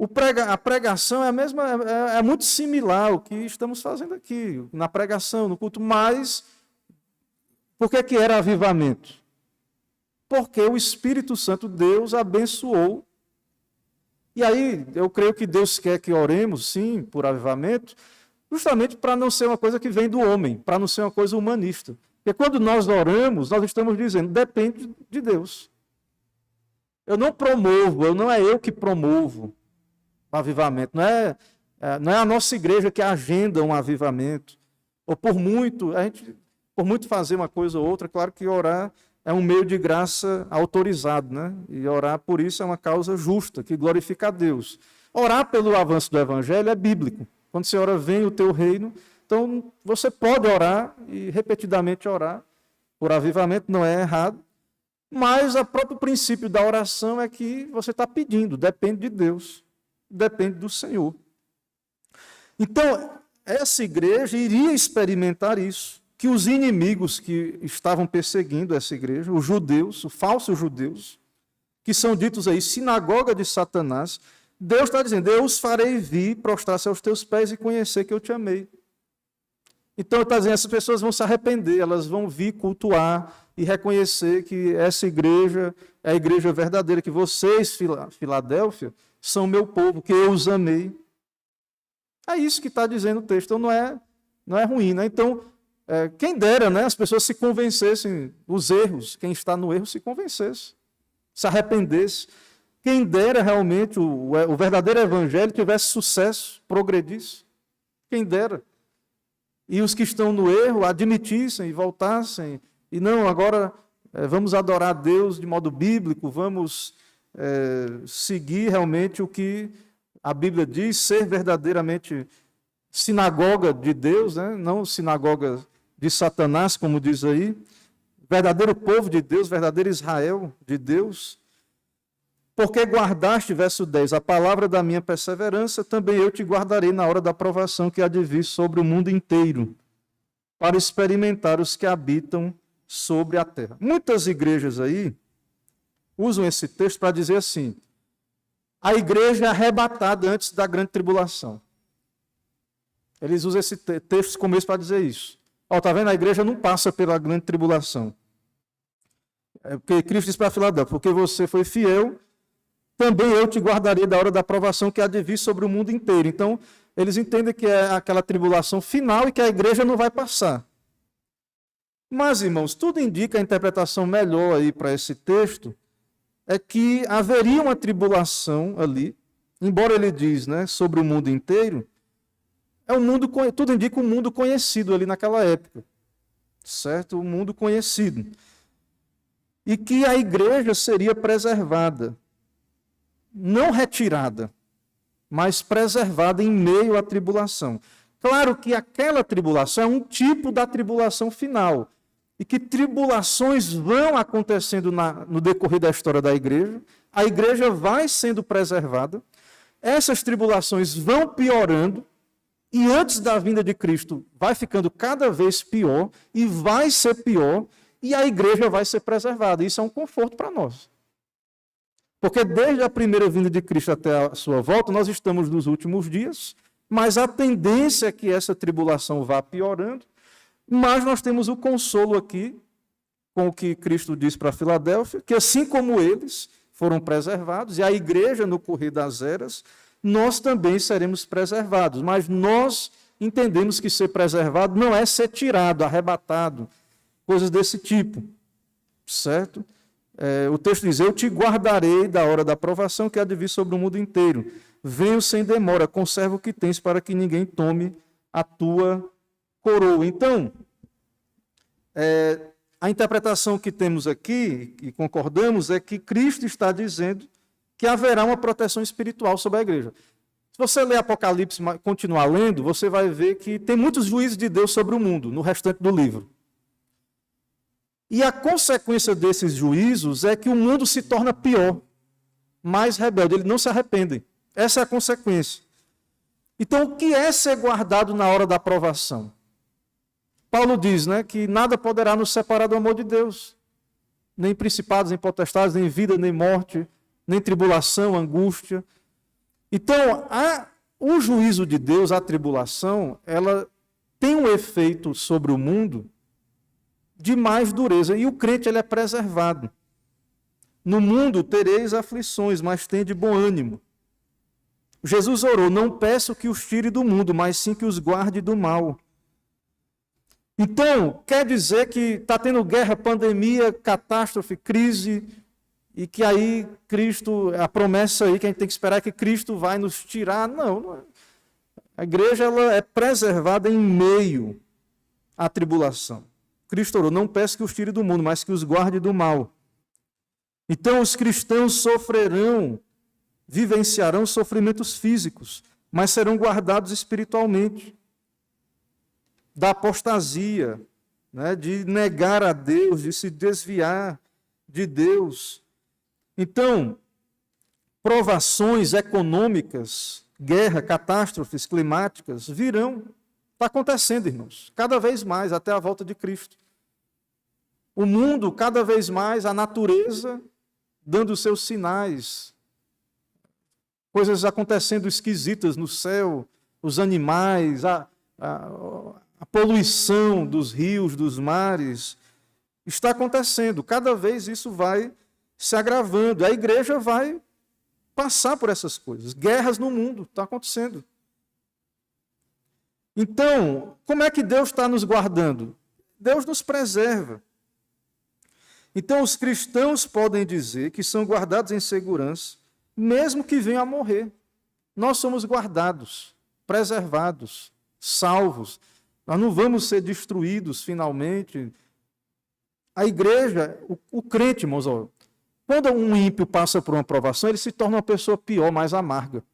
[SPEAKER 1] A pregação é a mesma, é muito similar ao que estamos fazendo aqui, na pregação, no culto, mas por que era avivamento? Porque o Espírito Santo, Deus, abençoou. E aí, eu creio que Deus quer que oremos, sim, por avivamento, justamente para não ser uma coisa que vem do homem, para não ser uma coisa humanista. Porque quando nós oramos, nós estamos dizendo, depende de Deus. Eu não promovo, não é eu que promovo o avivamento, não é a nossa igreja que agenda um avivamento. Ou por muito fazer uma coisa ou outra, claro que orar é um meio de graça autorizado, né? E orar por isso é uma causa justa, que glorifica a Deus. Orar pelo avanço do evangelho é bíblico. Quando você ora, vem o teu reino. Então, você pode orar e repetidamente orar por avivamento, não é errado. Mas o próprio princípio da oração é que você está pedindo, depende de Deus, depende do Senhor. Então, essa igreja iria experimentar isso, que os inimigos que estavam perseguindo essa igreja, os judeus, os falsos judeus, que são ditos aí sinagoga de Satanás, Deus está dizendo, eu os farei vir, prostrar-se aos teus pés e conhecer que eu te amei. Então, está dizendo, essas pessoas vão se arrepender, elas vão vir cultuar e reconhecer que essa igreja é a igreja verdadeira, que vocês, Filadélfia, são meu povo, que eu os amei. É isso que está dizendo o texto, então não é ruim, né? Então, quem dera, né, as pessoas se convencessem dos erros, quem está no erro se convencesse, se arrependesse. Quem dera realmente o verdadeiro evangelho tivesse sucesso, progredisse. Quem dera. E os que estão no erro admitissem e voltassem. E não, agora vamos adorar a Deus de modo bíblico, vamos seguir realmente o que a Bíblia diz, ser verdadeiramente sinagoga de Deus, né? Não sinagoga de Satanás, como diz aí, verdadeiro povo de Deus, verdadeiro Israel de Deus. Porque guardaste, verso 10, a palavra da minha perseverança, também eu te guardarei na hora da provação que há de vir sobre o mundo inteiro, para experimentar os que habitam sobre a terra. Muitas igrejas aí usam esse texto para dizer assim, a igreja é arrebatada antes da grande tribulação. Eles usam esse texto como esse para dizer isso. Está vendo? A igreja não passa pela grande tribulação. Porque Cristo diz para Filadélfia, porque você foi fiel, também eu te guardarei da hora da provação que há de vir sobre o mundo inteiro. Então, eles entendem que é aquela tribulação final e que a igreja não vai passar. Mas, irmãos, tudo indica a interpretação melhor aí para esse texto, é que haveria uma tribulação ali, embora ele diz, né, sobre o mundo inteiro, tudo indica um mundo conhecido ali naquela época, certo? O mundo conhecido. E que a igreja seria preservada, não retirada, mas preservada em meio à tribulação. Claro que aquela tribulação é um tipo da tribulação final, e que tribulações vão acontecendo no decorrer da história da igreja, a igreja vai sendo preservada, essas tribulações vão piorando, e antes da vinda de Cristo vai ficando cada vez pior, e vai ser pior, e a igreja vai ser preservada. Isso é um conforto para nós. Porque desde a primeira vinda de Cristo até a sua volta, nós estamos nos últimos dias, mas a tendência é que essa tribulação vá piorando, mas nós temos o consolo aqui, com o que Cristo diz para Filadélfia, que assim como eles foram preservados, e a igreja no correr das eras, nós também seremos preservados. Mas nós entendemos que ser preservado não é ser tirado, arrebatado, coisas desse tipo, certo? O texto diz, eu te guardarei da hora da provação que há de vir sobre o mundo inteiro. Venho sem demora, conserva o que tens para que ninguém tome a tua coroa. Então, a interpretação que temos aqui, e concordamos, é que Cristo está dizendo que haverá uma proteção espiritual sobre a igreja. Se você ler Apocalipse e continuar lendo, você vai ver que tem muitos juízos de Deus sobre o mundo, no restante do livro. E a consequência desses juízos é que o mundo se torna pior, mais rebelde, eles não se arrependem. Essa é a consequência. Então, o que é ser guardado na hora da provação? Paulo diz, né, que nada poderá nos separar do amor de Deus. Nem principados, nem potestades, nem vida, nem morte, nem tribulação, angústia. Então, o juízo de Deus, a tribulação, ela tem um efeito sobre o mundo de mais dureza. E o crente ele é preservado. No mundo tereis aflições, mas tende bom ânimo. Jesus orou, não peço que os tire do mundo, mas sim que os guarde do mal. Então, quer dizer que está tendo guerra, pandemia, catástrofe, crise, e que aí Cristo, a promessa aí que a gente tem que esperar é que Cristo vai nos tirar. Não é. A igreja ela é preservada em meio à tribulação. Cristo orou, não peço que os tire do mundo, mas que os guarde do mal. Então, os cristãos sofrerão, vivenciarão sofrimentos físicos, mas serão guardados espiritualmente. Da apostasia, né, de negar a Deus, de se desviar de Deus. Então, provações econômicas, guerra, catástrofes climáticas virão. Está acontecendo, irmãos, cada vez mais, até a volta de Cristo. O mundo, cada vez mais, a natureza dando os seus sinais. Coisas acontecendo esquisitas no céu, os animais, a poluição dos rios, dos mares, está acontecendo. Cada vez isso vai se agravando. A igreja vai passar por essas coisas. Guerras no mundo, está acontecendo. Então, como é que Deus está nos guardando? Deus nos preserva. Então, os cristãos podem dizer que são guardados em segurança, mesmo que venham a morrer. Nós somos guardados, preservados, salvos. Nós não vamos ser destruídos finalmente. A igreja, o crente, irmãos, quando um ímpio passa por uma provação, ele se torna uma pessoa pior, mais amarga.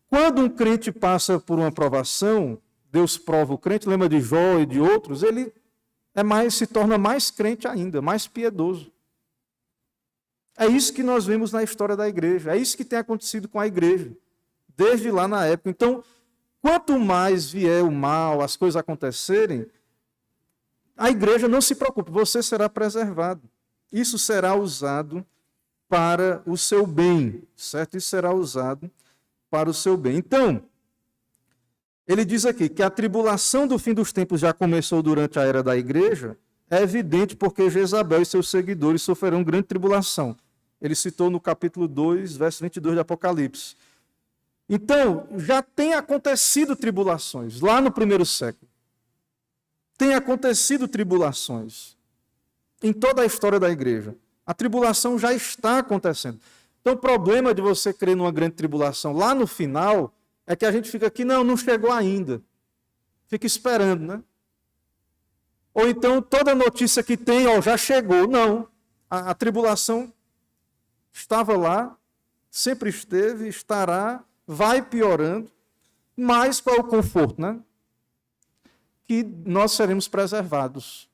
[SPEAKER 1] Quando um crente passa por uma provação, Deus prova o crente, lembra de Jó e de outros, ele se torna mais crente ainda, mais piedoso. É isso que nós vemos na história da igreja, é isso que tem acontecido com a igreja, desde lá na época. Então, quanto mais vier o mal, as coisas acontecerem, a igreja não se preocupe, você será preservado. Isso será usado para o seu bem, certo? Isso será usado para o seu bem. Então, ele diz aqui que a tribulação do fim dos tempos já começou durante a era da igreja, é evidente porque Jezabel e seus seguidores sofrerão grande tribulação. Ele citou no capítulo 2, verso 22 de Apocalipse. Então, já tem acontecido tribulações, lá no primeiro século. Tem acontecido tribulações em toda a história da igreja. A tribulação já está acontecendo. Então, o problema de você crer numa grande tribulação lá no final é que a gente fica aqui, não chegou ainda. Fica esperando, né? Ou então, toda notícia que tem, já chegou. Não, a tribulação estava lá, sempre esteve, estará, vai piorando, mas qual é o conforto, né? Que nós seremos preservados,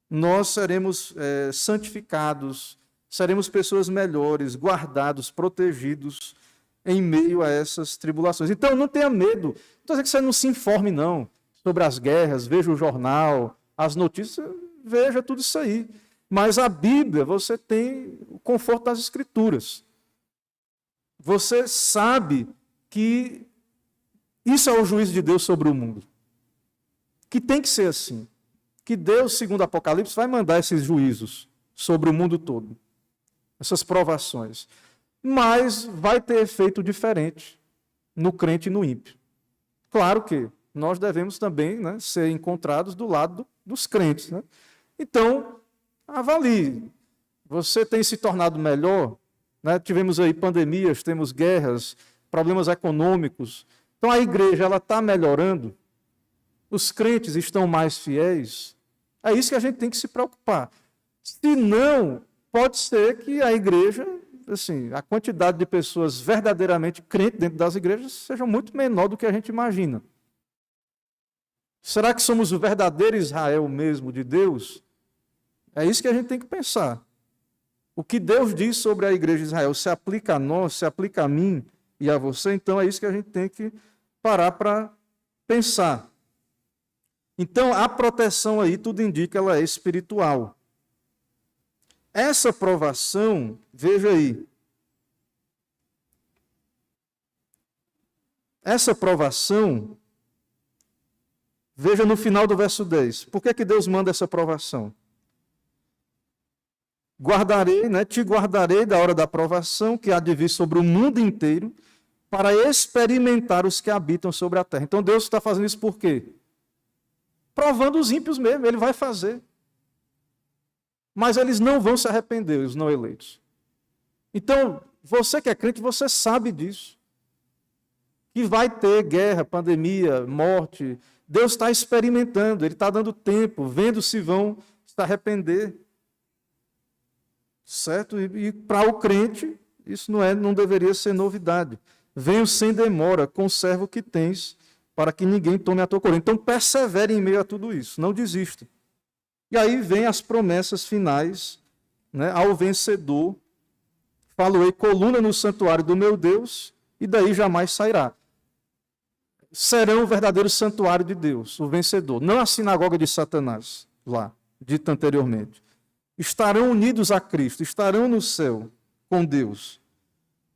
[SPEAKER 1] nós seremos santificados, seremos pessoas melhores, guardados, protegidos em meio a essas tribulações. Então, não tenha medo. Não estou dizendo que você não se informe, não, sobre as guerras, veja o jornal, as notícias, veja tudo isso aí. Mas a Bíblia, você tem o conforto das Escrituras. Você sabe que isso é o juízo de Deus sobre o mundo. Que tem que ser assim. Que Deus, segundo Apocalipse, vai mandar esses juízos sobre o mundo todo. Essas provações. Mas vai ter efeito diferente no crente e no ímpio. Claro que nós devemos também, né, ser encontrados do lado dos crentes. Né? Então, avalie. Você tem se tornado melhor? Né? Tivemos aí pandemias, temos guerras, problemas econômicos. Então, a igreja está melhorando? Os crentes estão mais fiéis? É isso que a gente tem que se preocupar. Se não, pode ser que a igreja, assim, a quantidade de pessoas verdadeiramente crentes dentro das igrejas seja muito menor do que a gente imagina. Será que somos o verdadeiro Israel mesmo de Deus? É isso que a gente tem que pensar. O que Deus diz sobre a igreja de Israel se aplica a nós, se aplica a mim e a você, então é isso que a gente tem que parar para pensar. Então, a proteção aí, tudo indica, ela é espiritual. Essa provação, veja aí, essa provação, veja no final do verso 10. Por que Deus manda essa provação? Guardarei, te guardarei da hora da provação que há de vir sobre o mundo inteiro para experimentar os que habitam sobre a terra. Então Deus está fazendo isso por quê? Provando os ímpios mesmo, ele vai fazer. Mas eles não vão se arrepender, os não eleitos. Então, você que é crente, você sabe disso. Que vai ter guerra, pandemia, morte. Deus está experimentando, ele está dando tempo, vendo se vão se arrepender. Certo? E para o crente, isso não deveria ser novidade. Venho sem demora, conserva o que tens, para que ninguém tome a tua coroa. Então, persevere em meio a tudo isso, não desista. E aí vem as promessas finais, ao vencedor. Falo-ei coluna no santuário do meu Deus, e daí jamais sairá. Serão o verdadeiro santuário de Deus, o vencedor. Não a sinagoga de Satanás, lá, dito anteriormente. Estarão unidos a Cristo, estarão no céu com Deus.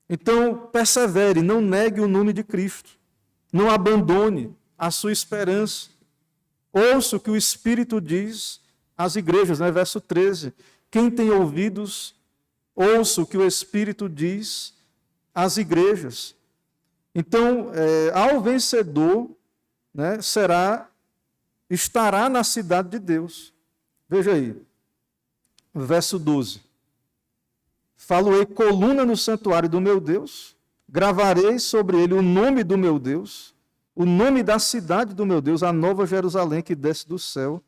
[SPEAKER 1] Então, persevere, não negue o nome de Cristo. Não abandone a sua esperança. Ouça o que o Espírito diz às igrejas, verso 13. Quem tem ouvidos, ouça o que o Espírito diz às igrejas. Então, ao vencedor, estará na cidade de Deus. Veja aí. Verso 12. Falo-ei coluna no santuário do meu Deus, gravarei sobre ele o nome do meu Deus, o nome da cidade do meu Deus, a nova Jerusalém que desce do céu,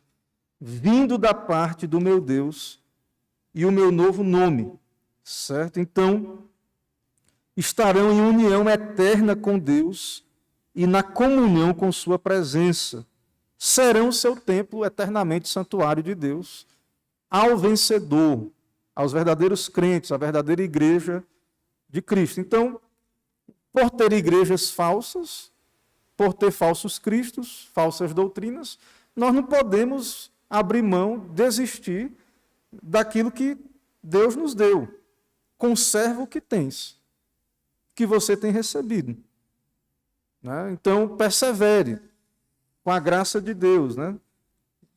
[SPEAKER 1] vindo da parte do meu Deus, e o meu novo nome. Certo? Então, estarão em união eterna com Deus e na comunhão com sua presença. Serão o seu templo eternamente santuário de Deus. Ao vencedor, aos verdadeiros crentes, à verdadeira igreja de Cristo. Então, por ter igrejas falsas, por ter falsos cristos, falsas doutrinas, nós não podemos abrir mão, desistir daquilo que Deus nos deu. Conserva o que tens, que você tem recebido. Então, persevere com a graça de Deus,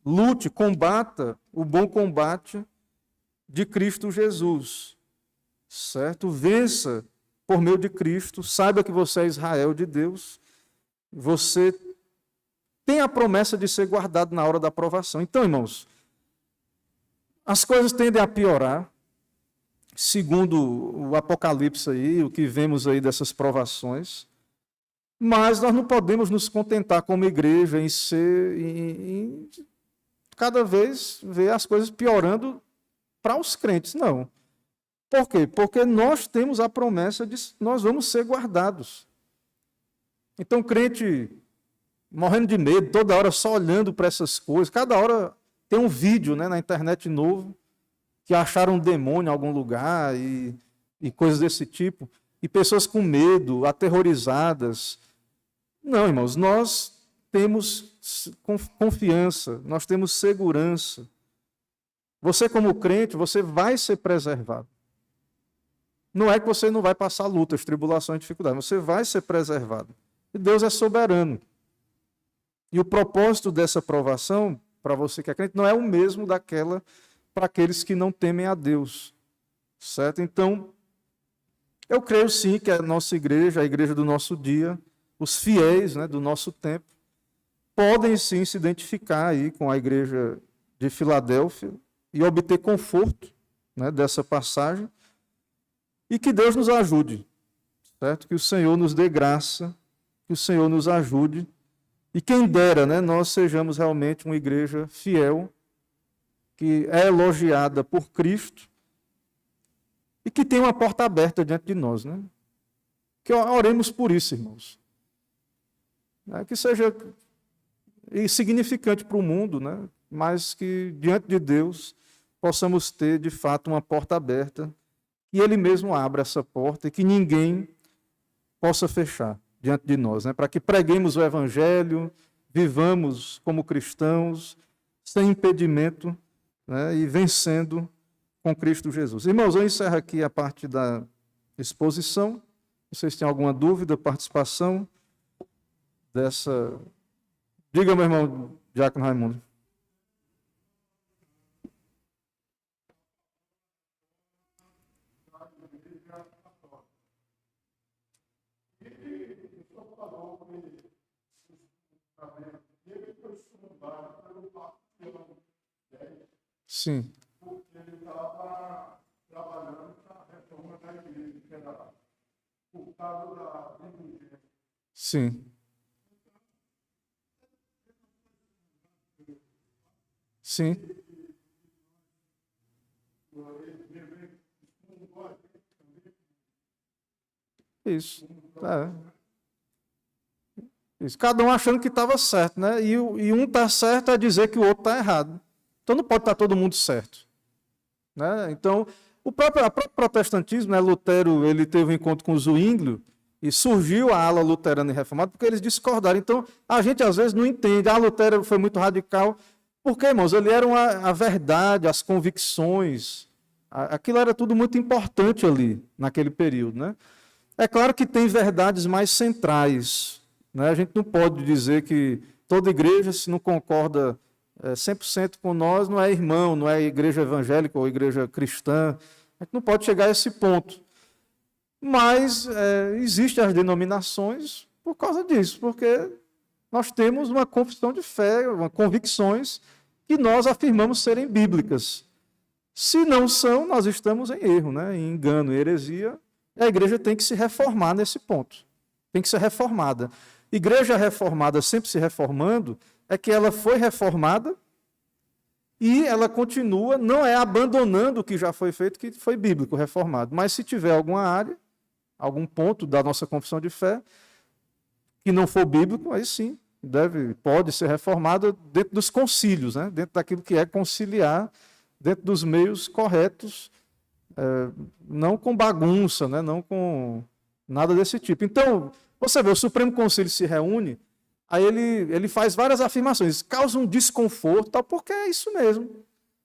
[SPEAKER 1] Lute, combata o bom combate de Cristo Jesus, certo? Vença por meio de Cristo, saiba que você é Israel de Deus, você tem a promessa de ser guardado na hora da provação. Então, irmãos, as coisas tendem a piorar, segundo o Apocalipse aí, o que vemos aí dessas provações, mas nós não podemos nos contentar como igreja em cada vez ver as coisas piorando para os crentes, não. Por quê? Porque nós temos a promessa de que nós vamos ser guardados. Então, crente morrendo de medo, toda hora só olhando para essas coisas, cada hora tem um vídeo na internet novo, que acharam um demônio em algum lugar e coisas desse tipo, e pessoas com medo, aterrorizadas. Não, irmãos, nós temos confiança, nós temos segurança. Você, como crente, você vai ser preservado. Não é que você não vai passar lutas, tribulações, dificuldades, você vai ser preservado. E Deus é soberano. E o propósito dessa provação, para você que é crente, não é o mesmo daquela para aqueles que não temem a Deus. Certo? Então, eu creio sim que a nossa igreja, a igreja do nosso dia, os fiéis do nosso tempo, podem sim se identificar aí com a igreja de Filadélfia e obter conforto dessa passagem, e que Deus nos ajude, certo? Que o Senhor nos dê graça, que o Senhor nos ajude, e quem dera nós sejamos realmente uma igreja fiel, que é elogiada por Cristo, e que tem uma porta aberta diante de nós. Que oremos por isso, irmãos. Que seja insignificante para o mundo, mas que diante de Deus possamos ter, de fato, uma porta aberta, e Ele mesmo abra essa porta e que ninguém possa fechar diante de nós, para que preguemos o Evangelho, vivamos como cristãos, sem impedimento, e vencendo com Cristo Jesus. Irmãos, eu encerro aqui a parte da exposição. Vocês têm alguma dúvida, participação? dessa... Diga, meu irmão Diácono Raimundo. Sim. Porque ele estava trabalhando na reforma da igreja, que era por causa da indulgência. Sim. Sim. Isso. Isso. Cada um achando que estava certo, né? E um está certo é dizer que o outro está errado. Então não pode estar todo mundo certo. Né? Então, o próprio protestantismo, né? Lutero, ele teve um encontro com o Zwinglio e surgiu a ala luterana e reformada porque eles discordaram. Então, a gente às vezes não entende. Lutero foi muito radical. Porque, irmãos, ali era a verdade, as convicções. Aquilo era tudo muito importante ali, naquele período. Né? É claro que tem verdades mais centrais. Né? A gente não pode dizer que toda igreja, se não concorda 100% com nós, não é irmão, não é igreja evangélica ou igreja cristã. A gente não pode chegar a esse ponto. Mas existem as denominações por causa disso, porque nós temos uma confissão de fé, convicções que nós afirmamos serem bíblicas. Se não são, nós estamos em erro, né? Em engano, em heresia. A igreja tem que se reformar nesse ponto. Tem que ser reformada. Igreja reformada, sempre se reformando, é que ela foi reformada e ela continua, não é abandonando o que já foi feito, que foi bíblico, reformado. Mas se tiver alguma área, algum ponto da nossa confissão de fé, que não for bíblico, aí sim, pode ser reformada dentro dos concílios, né? Dentro daquilo que é conciliar, dentro dos meios corretos, não com bagunça, né? Não com nada desse tipo. Então, você vê, o Supremo Concílio se reúne, aí ele faz várias afirmações, causa um desconforto, tal, porque é isso mesmo.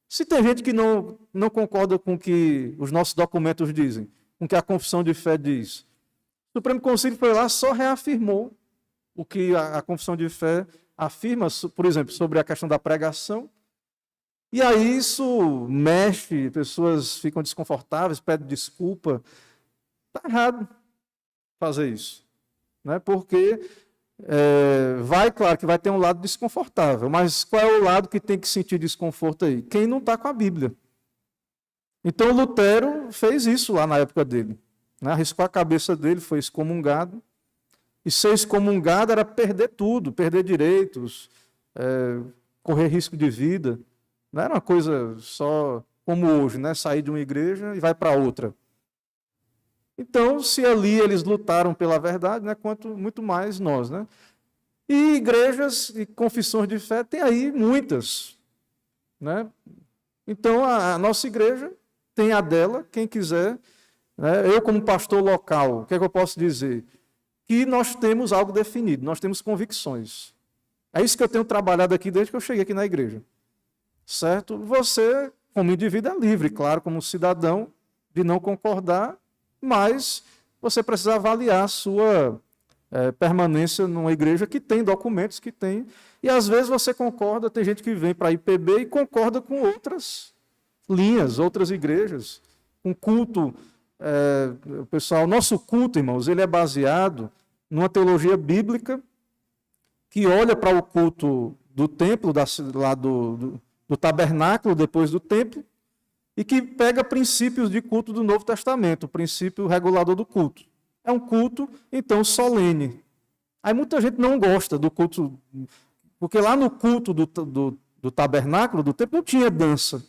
[SPEAKER 1] Se tem gente que não concorda com o que os nossos documentos dizem, com o que a confissão de fé diz, o Supremo Concílio foi lá, só reafirmou o que a confissão de fé afirma, por exemplo, sobre a questão da pregação. E aí isso mexe, pessoas ficam desconfortáveis, pedem desculpa. Está errado fazer isso. Né? Porque claro que vai ter um lado desconfortável, mas qual é o lado que tem que sentir desconforto aí? Quem não está com a Bíblia. Então Lutero fez isso lá na época dele. Né? Arriscou a cabeça dele, foi excomungado. E ser excomungado era perder tudo, perder direitos, correr risco de vida. Não era uma coisa só como hoje, né? Sair de uma igreja e vai para outra. Então, se ali eles lutaram pela verdade, né? Quanto muito mais nós. Né? E igrejas e confissões de fé tem aí muitas. Né? Então, a nossa igreja tem a dela, quem quiser. Né? Eu, como pastor local, o que é que eu posso dizer? Que nós temos algo definido, nós temos convicções. É isso que eu tenho trabalhado aqui desde que eu cheguei aqui na igreja. Certo? Você, como indivíduo, é livre, claro, como cidadão, de não concordar, mas você precisa avaliar a sua permanência numa igreja que tem documentos, que tem. E às vezes você concorda, tem gente que vem para a IPB e concorda com outras linhas, outras igrejas, com culto. Pessoal, nosso culto, irmãos, ele é baseado numa teologia bíblica que olha para o culto do templo, lá do tabernáculo, depois do templo, e que pega princípios de culto do Novo Testamento, o princípio regulador do culto. É um culto, então, solene. Aí muita gente não gosta do culto, porque lá no culto do tabernáculo, do templo, não tinha dança.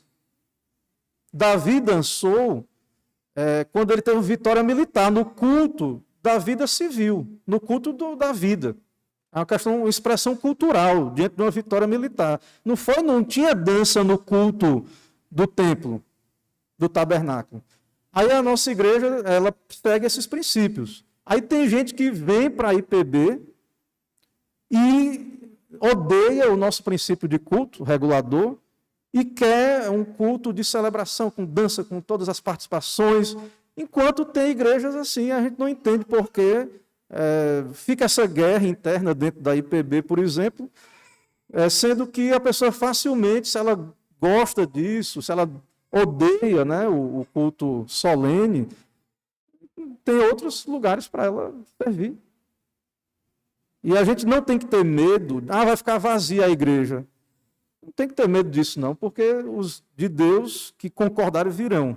[SPEAKER 1] Davi dançou quando ele teve vitória militar, no culto da vida civil, no culto da vida. É uma expressão cultural, diante de uma vitória militar. Não tinha dança no culto do templo, do tabernáculo. Aí a nossa igreja, ela segue esses princípios. Aí tem gente que vem para a IPB e odeia o nosso princípio de culto regulador, e quer um culto de celebração, com dança, com todas as participações, enquanto tem igrejas assim, a gente não entende por que fica essa guerra interna dentro da IPB, por exemplo, sendo que a pessoa facilmente, se ela gosta disso, se ela odeia, né, o culto solene, tem outros lugares para ela servir. E a gente não tem que ter medo, vai ficar vazia a igreja. Não tem que ter medo disso, não, porque os de Deus que concordarem virão.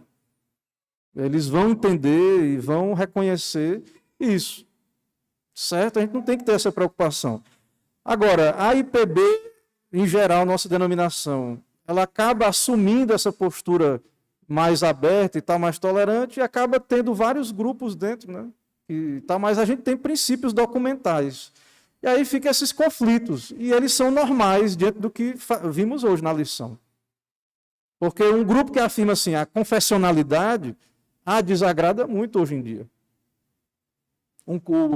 [SPEAKER 1] Eles vão entender e vão reconhecer isso. Certo? A gente não tem que ter essa preocupação. Agora, a IPB, em geral, nossa denominação, ela acaba assumindo essa postura mais aberta e tal, mais tolerante, e acaba tendo vários grupos dentro, né? Mas a gente tem princípios documentais. E aí ficam esses conflitos, e eles são normais diante do que vimos hoje na lição. Porque um grupo que afirma assim, a confessionalidade, desagrada muito hoje em dia.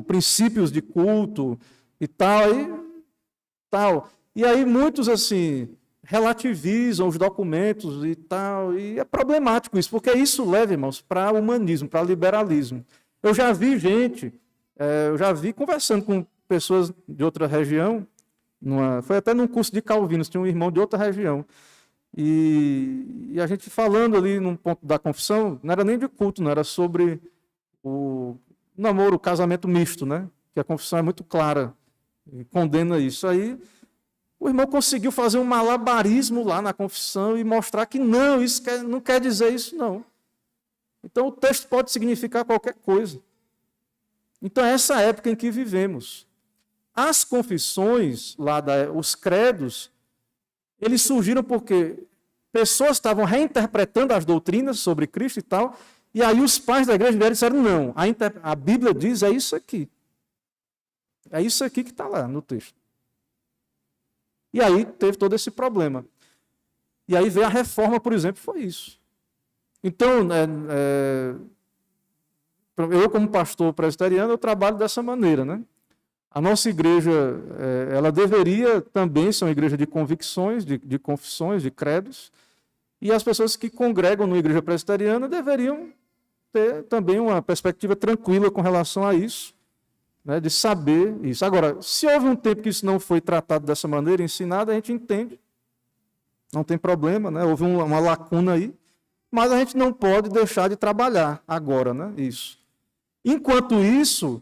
[SPEAKER 1] Princípios de culto e tal. E aí muitos assim relativizam os documentos e tal, e é problemático isso, porque isso leva, irmãos, para humanismo, para liberalismo. Eu já vi conversando com pessoas de outra região, foi até num curso de Calvinos, tinha um irmão de outra região, e a gente falando ali num ponto da confissão, não era nem de culto, não era sobre o namoro, o casamento misto, né? Que a confissão é muito clara, e condena isso. Aí o irmão conseguiu fazer um malabarismo lá na confissão e mostrar que não, isso não quer dizer isso, não. Então o texto pode significar qualquer coisa. Então é essa época em que vivemos. As confissões, os credos, eles surgiram porque pessoas estavam reinterpretando as doutrinas sobre Cristo e tal, e aí os pais da igreja vieram e disseram, não, a Bíblia diz, é isso aqui. É isso aqui que está lá no texto. E aí teve todo esse problema. E aí veio a reforma, por exemplo, foi isso. Então, eu como pastor presbiteriano, eu trabalho dessa maneira, né? A nossa igreja, ela deveria também ser uma igreja de convicções, de confissões, de credos, e as pessoas que congregam na igreja presbiteriana deveriam ter também uma perspectiva tranquila com relação a isso, né, de saber isso. Agora, se houve um tempo que isso não foi tratado dessa maneira, ensinado, a gente entende, não tem problema, né? Houve uma lacuna aí, mas a gente não pode deixar de trabalhar agora, né? Isso. Enquanto isso,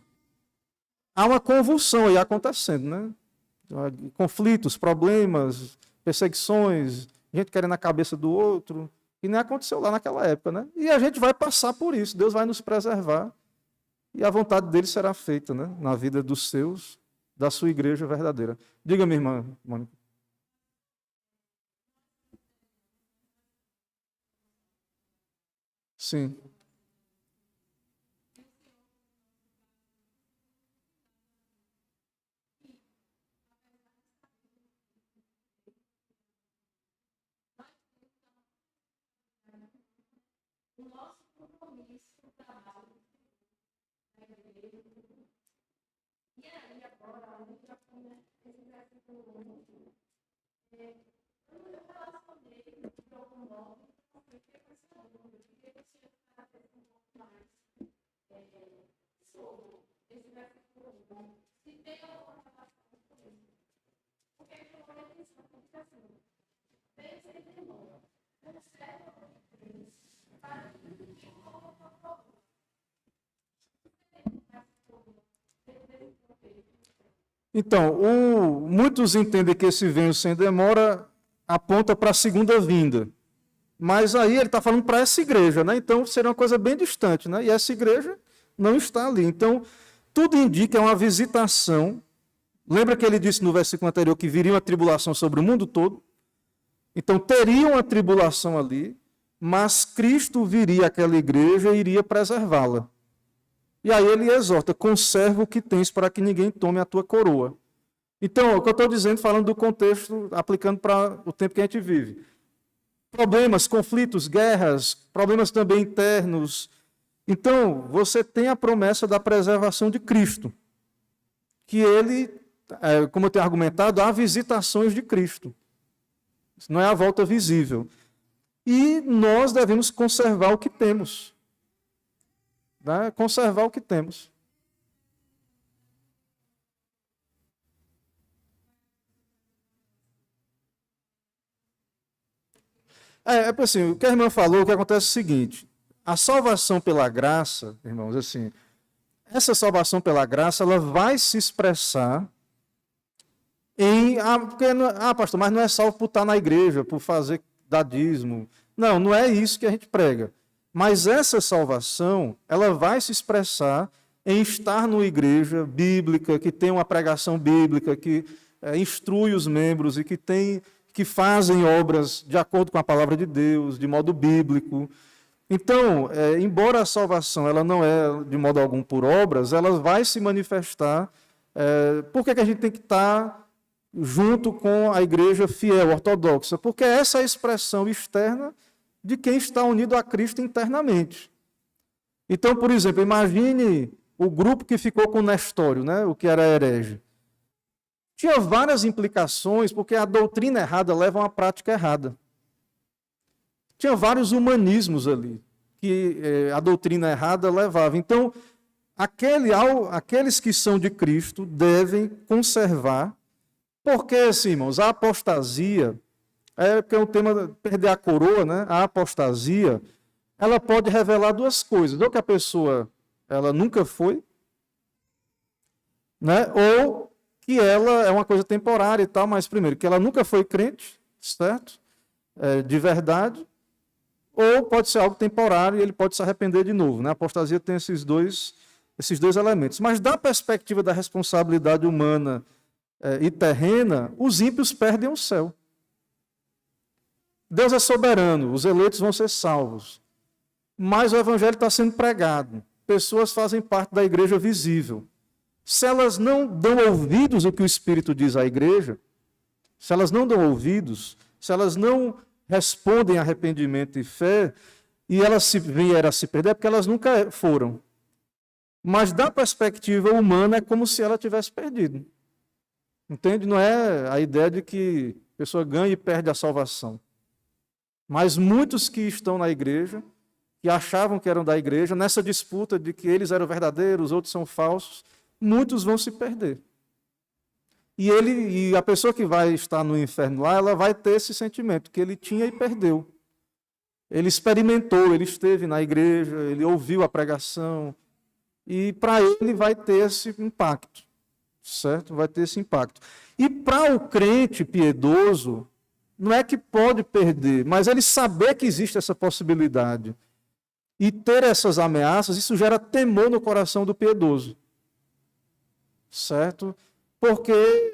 [SPEAKER 1] há uma convulsão aí acontecendo, né? Conflitos, problemas, perseguições, gente querendo a cabeça do outro, e nem aconteceu lá naquela época, né? E a gente vai passar por isso, Deus vai nos preservar, e a vontade dele será feita, né? Na vida dos seus, da sua igreja verdadeira. Diga, minha irmã Mônica. Sim. Então, muitos entendem que esse venho sem demora aponta para a segunda vinda. Mas aí ele está falando para essa igreja, né? Então seria uma coisa bem distante, né? E essa igreja não está ali. Então, tudo indica uma visitação. Lembra que ele disse no versículo anterior que viria uma tribulação sobre o mundo todo? Então, teria uma tribulação ali, mas Cristo viria àquela igreja e iria preservá-la. E aí ele exorta, conserva o que tens para que ninguém tome a tua coroa. Então, o que eu estou dizendo, falando do contexto, aplicando para o tempo que a gente vive. Problemas, conflitos, guerras, problemas também internos. Então, você tem a promessa da preservação de Cristo. Que ele, como eu tenho argumentado, há visitações de Cristo. Não é a volta visível. E nós devemos conservar o que temos. Né? Conservar o que temos. Assim, o que a irmã falou, o que acontece é o seguinte, a salvação pela graça, irmãos, assim, essa salvação pela graça, ela vai se expressar pastor, mas não é salvo por estar na igreja, por fazer dadismo. Não, não é isso que a gente prega. Mas essa salvação, ela vai se expressar em estar numa igreja bíblica, que tem uma pregação bíblica, que instrui os membros e que fazem obras de acordo com a palavra de Deus, de modo bíblico. Então, embora a salvação ela não é de modo algum por obras, ela vai se manifestar. Por que a gente tem que estar junto com a igreja fiel, ortodoxa? Porque essa é a expressão externa de quem está unido a Cristo internamente. Então, por exemplo, imagine o grupo que ficou com Nestório, né, o que era herege. Tinha várias implicações, porque a doutrina errada leva a uma prática errada. Tinha vários humanismos ali, que a doutrina errada levava. Então, aqueles que são de Cristo devem conservar, porque, assim, irmãos, a apostasia, porque é um tema, perder a coroa, né? A apostasia, ela pode revelar duas coisas. Ou que a pessoa, ela nunca foi, né? Ou que ela é uma coisa temporária e tal, mas primeiro, que ela nunca foi crente, certo? De verdade, ou pode ser algo temporário e ele pode se arrepender de novo, né? A apostasia tem esses dois elementos. Mas da perspectiva da responsabilidade humana e terrena, os ímpios perdem o céu. Deus é soberano, os eleitos vão ser salvos. Mas o evangelho está sendo pregado. Pessoas fazem parte da igreja visível. Se elas não dão ouvidos ao que o Espírito diz à igreja, se elas não dão ouvidos, se elas não respondem a arrependimento e fé, e elas vieram a se perder, é porque elas nunca foram. Mas da perspectiva humana é como se ela tivesse perdido. Entende? Não é a ideia de que a pessoa ganha e perde a salvação. Mas muitos que estão na igreja, que achavam que eram da igreja, nessa disputa de que eles eram verdadeiros, os outros são falsos, muitos vão se perder. E a pessoa que vai estar no inferno lá, ela vai ter esse sentimento que ele tinha e perdeu. Ele experimentou, ele esteve na igreja, ele ouviu a pregação, e para ele vai ter esse impacto, certo? Vai ter esse impacto. E para o crente piedoso, não é que pode perder, mas ele saber que existe essa possibilidade e ter essas ameaças, isso gera temor no coração do piedoso, certo? Porque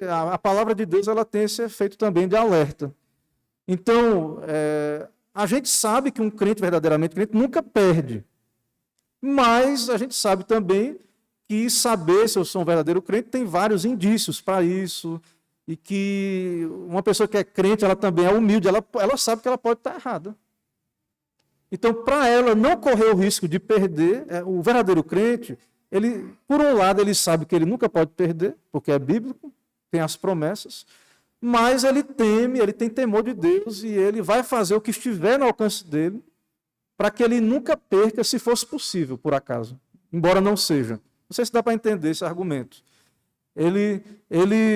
[SPEAKER 1] a palavra de Deus ela tem esse efeito também de alerta. Então, a gente sabe que um crente verdadeiramente crente nunca perde, mas a gente sabe também que saber se eu sou um verdadeiro crente tem vários indícios para isso, e que uma pessoa que é crente, ela também é humilde, ela sabe que ela pode estar errada. Então, para ela não correr o risco de perder, o verdadeiro crente, ele, por um lado, ele sabe que ele nunca pode perder, porque é bíblico, tem as promessas, mas ele teme, ele tem temor de Deus e ele vai fazer o que estiver no alcance dele para que ele nunca perca, se fosse possível, por acaso, embora não seja. Não sei se dá para entender esse argumento.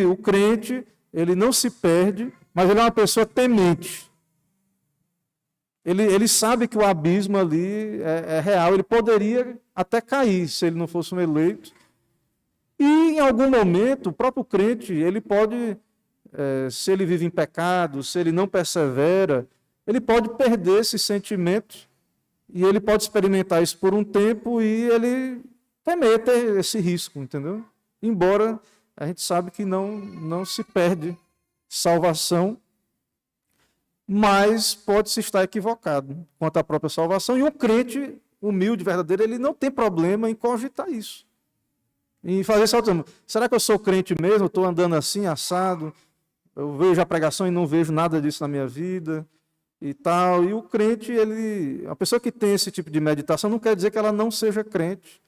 [SPEAKER 1] O crente, ele não se perde, mas ele é uma pessoa temente. Ele sabe que o abismo ali é real, ele poderia até cair se ele não fosse um eleito. E em algum momento, o próprio crente, ele pode, se ele vive em pecado, se ele não persevera, ele pode perder esse sentimento e ele pode experimentar isso por um tempo e ele temer ter esse risco, entendeu? Embora a gente sabe que não se perde salvação, mas pode-se estar equivocado quanto à própria salvação. E um crente humilde, verdadeiro, ele não tem problema em cogitar isso. Em fazer esse autoexame. Será que eu sou crente mesmo? Estou andando assim, assado? Eu vejo a pregação e não vejo nada disso na minha vida e tal. E o crente, a pessoa que tem esse tipo de meditação não quer dizer que ela não seja crente.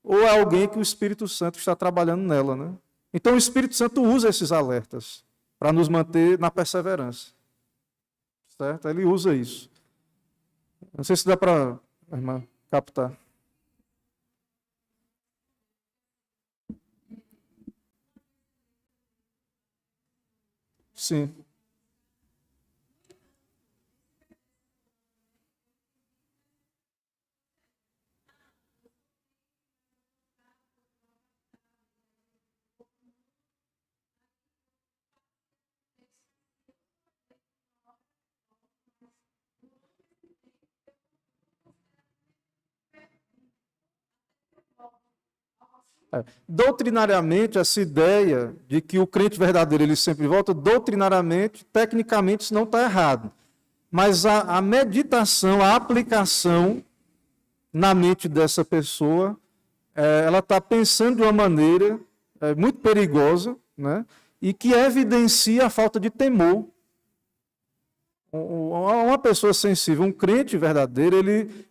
[SPEAKER 1] Ou é alguém que o Espírito Santo está trabalhando nela, né? Então o Espírito Santo usa esses alertas para nos manter na perseverança. Certo? Ele usa isso. Não sei se dá para a irmã captar. Sim. Doutrinariamente, essa ideia de que o crente verdadeiro ele sempre volta, doutrinariamente, tecnicamente, isso não está errado. Mas a meditação, a aplicação na mente dessa pessoa, ela está pensando de uma maneira muito perigosa, né? E que evidencia a falta de temor. Uma pessoa sensível, um crente verdadeiro,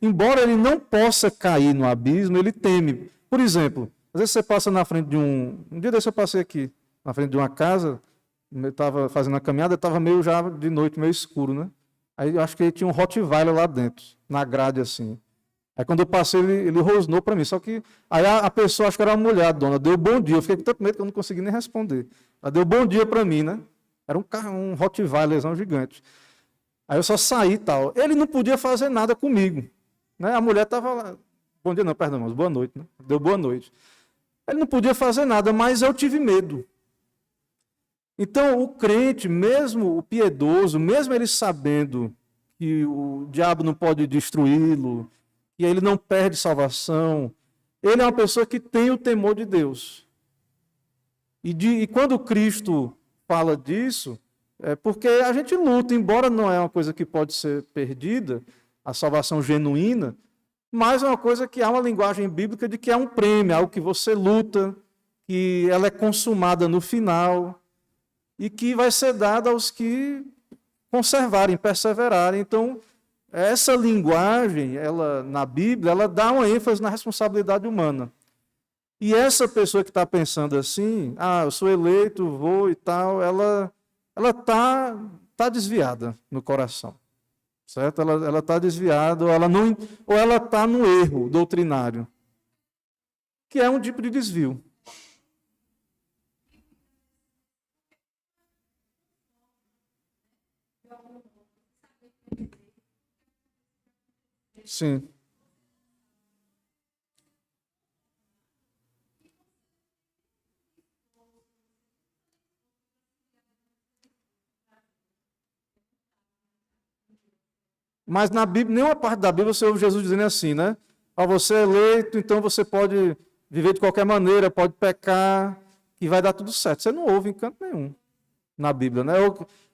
[SPEAKER 1] embora ele não possa cair no abismo, ele teme. Por exemplo, às vezes você passa na frente de um dia desse eu passei aqui, na frente de uma casa, eu estava fazendo a caminhada, estava meio já de noite, meio escuro, né? Aí eu acho que tinha um Rottweiler lá dentro, na grade assim. Aí quando eu passei, ele rosnou para mim, só que aí a pessoa, acho que era uma mulher, a dona, deu bom dia, eu fiquei com tanto medo que eu não consegui nem responder. Ela deu bom dia para mim, né? Era um Rottweilerzão gigante. Aí eu só saí e tal. Ele não podia fazer nada comigo, né? A mulher estava lá, bom dia não, perdão, mas boa noite, né? Deu boa noite. Ele não podia fazer nada, mas eu tive medo. Então, o crente, mesmo o piedoso, mesmo ele sabendo que o diabo não pode destruí-lo, que ele não perde salvação, ele é uma pessoa que tem o temor de Deus. E quando Cristo fala disso, é porque a gente luta, embora não é uma coisa que pode ser perdida, a salvação genuína, mas é uma coisa que há uma linguagem bíblica de que é um prêmio, algo que você luta, que ela é consumada no final e que vai ser dada aos que conservarem, perseverarem. Então, essa linguagem, ela na Bíblia, ela dá uma ênfase na responsabilidade humana. E essa pessoa que está pensando assim, eu sou eleito, vou e tal, ela tá desviada no coração. Certo? Ela está desviada, ou ela está no erro doutrinário, que é um tipo de desvio. Sim. Mas na Bíblia, nenhuma parte da Bíblia você ouve Jesus dizendo assim, né? Você é eleito, então você pode viver de qualquer maneira, pode pecar, que vai dar tudo certo. Você não ouve em canto nenhum na Bíblia, né?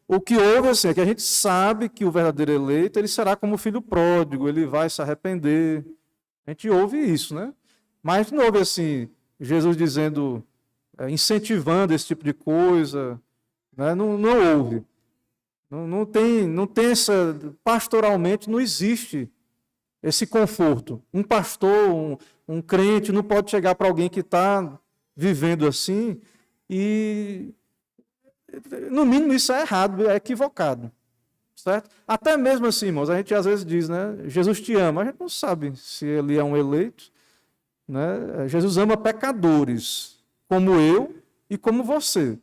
[SPEAKER 1] O que houve assim, é que a gente sabe que o verdadeiro eleito, ele será como o filho pródigo, ele vai se arrepender. A gente ouve isso, né? Mas a gente não ouve assim, Jesus dizendo, incentivando esse tipo de coisa, né? Não ouve. Não tem essa, pastoralmente não existe esse conforto. Um pastor, um crente não pode chegar para alguém que está vivendo assim e, no mínimo, isso é errado, é equivocado. Certo? Até mesmo assim, irmãos, a gente às vezes diz, né? Jesus te ama, a gente não sabe se ele é um eleito, né? Jesus ama pecadores, como eu e como você.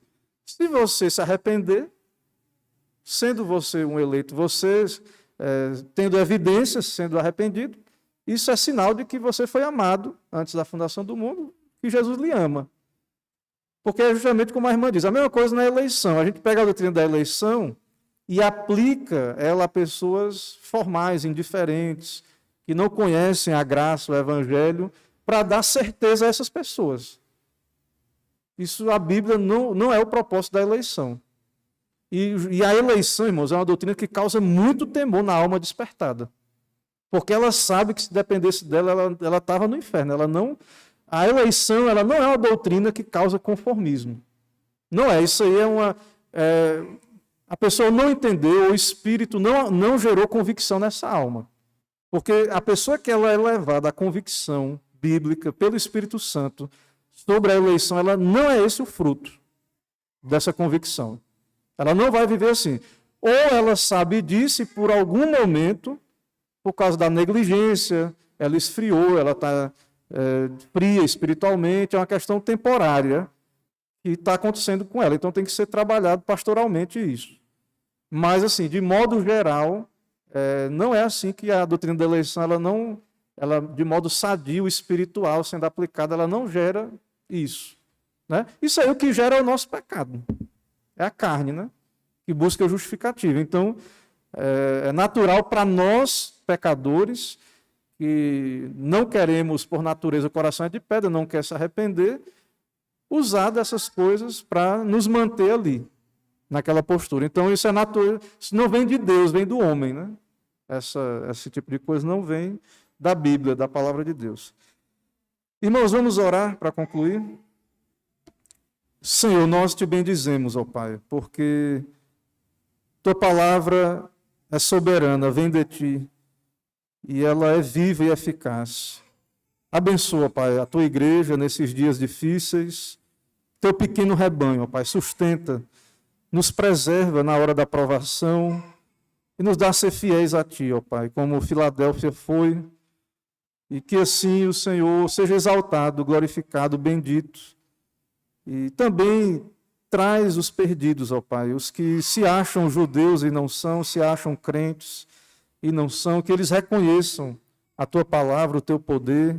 [SPEAKER 1] Se você se arrepender, sendo você um eleito, você tendo evidências, sendo arrependido, isso é sinal de que você foi amado antes da fundação do mundo, que Jesus lhe ama. Porque é justamente como a irmã diz, a mesma coisa na eleição. A gente pega a doutrina da eleição e aplica ela a pessoas formais, indiferentes, que não conhecem a graça, o evangelho, para dar certeza a essas pessoas. Isso, a Bíblia não é o propósito da eleição. E a eleição, irmãos, é uma doutrina que causa muito temor na alma despertada. Porque ela sabe que se dependesse dela, ela estava no inferno. A eleição ela não é uma doutrina que causa conformismo. Não é. Isso aí a pessoa não entendeu, o Espírito não gerou convicção nessa alma. Porque a pessoa que ela é levada à convicção bíblica pelo Espírito Santo sobre a eleição, ela não é esse o fruto dessa convicção. Ela não vai viver assim. Ou ela sabe disso e por algum momento, por causa da negligência, ela esfriou, ela está fria espiritualmente, é uma questão temporária que está acontecendo com ela. Então tem que ser trabalhado pastoralmente isso. Mas, assim, de modo geral, não é assim que a doutrina da eleição, ela de modo sadio, espiritual, sendo aplicada, ela não gera isso. Né? Isso aí é o que gera o nosso pecado. É a carne, né? Que busca justificativa. Então, é natural para nós, pecadores, que não queremos, por natureza, o coração é de pedra, não quer se arrepender, usar dessas coisas para nos manter ali, naquela postura. Então, isso é natural, isso não vem de Deus, vem do homem, né? Esse tipo de coisa não vem da Bíblia, da palavra de Deus. Irmãos, vamos orar para concluir? Senhor, nós te bendizemos, ó Pai, porque tua palavra é soberana, vem de ti, e ela é viva e eficaz. Abençoa, Pai, a tua igreja nesses dias difíceis, teu pequeno rebanho, ó Pai, sustenta, nos preserva na hora da provação e nos dá a ser fiéis a ti, ó Pai, como Filadélfia foi, e que assim o Senhor seja exaltado, glorificado, bendito, e também traz os perdidos, ó Pai, os que se acham judeus e não são, se acham crentes e não são, que eles reconheçam a tua palavra, o teu poder,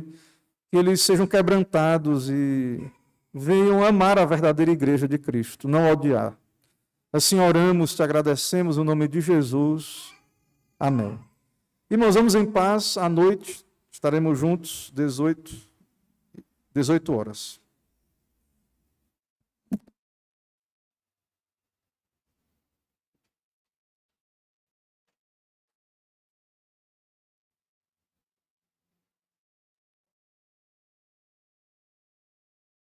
[SPEAKER 1] que eles sejam quebrantados e venham amar a verdadeira igreja de Cristo, não odiar. Assim oramos, te agradecemos no nome de Jesus. Amém. Irmãos, vamos em paz, à noite estaremos juntos, 18 horas.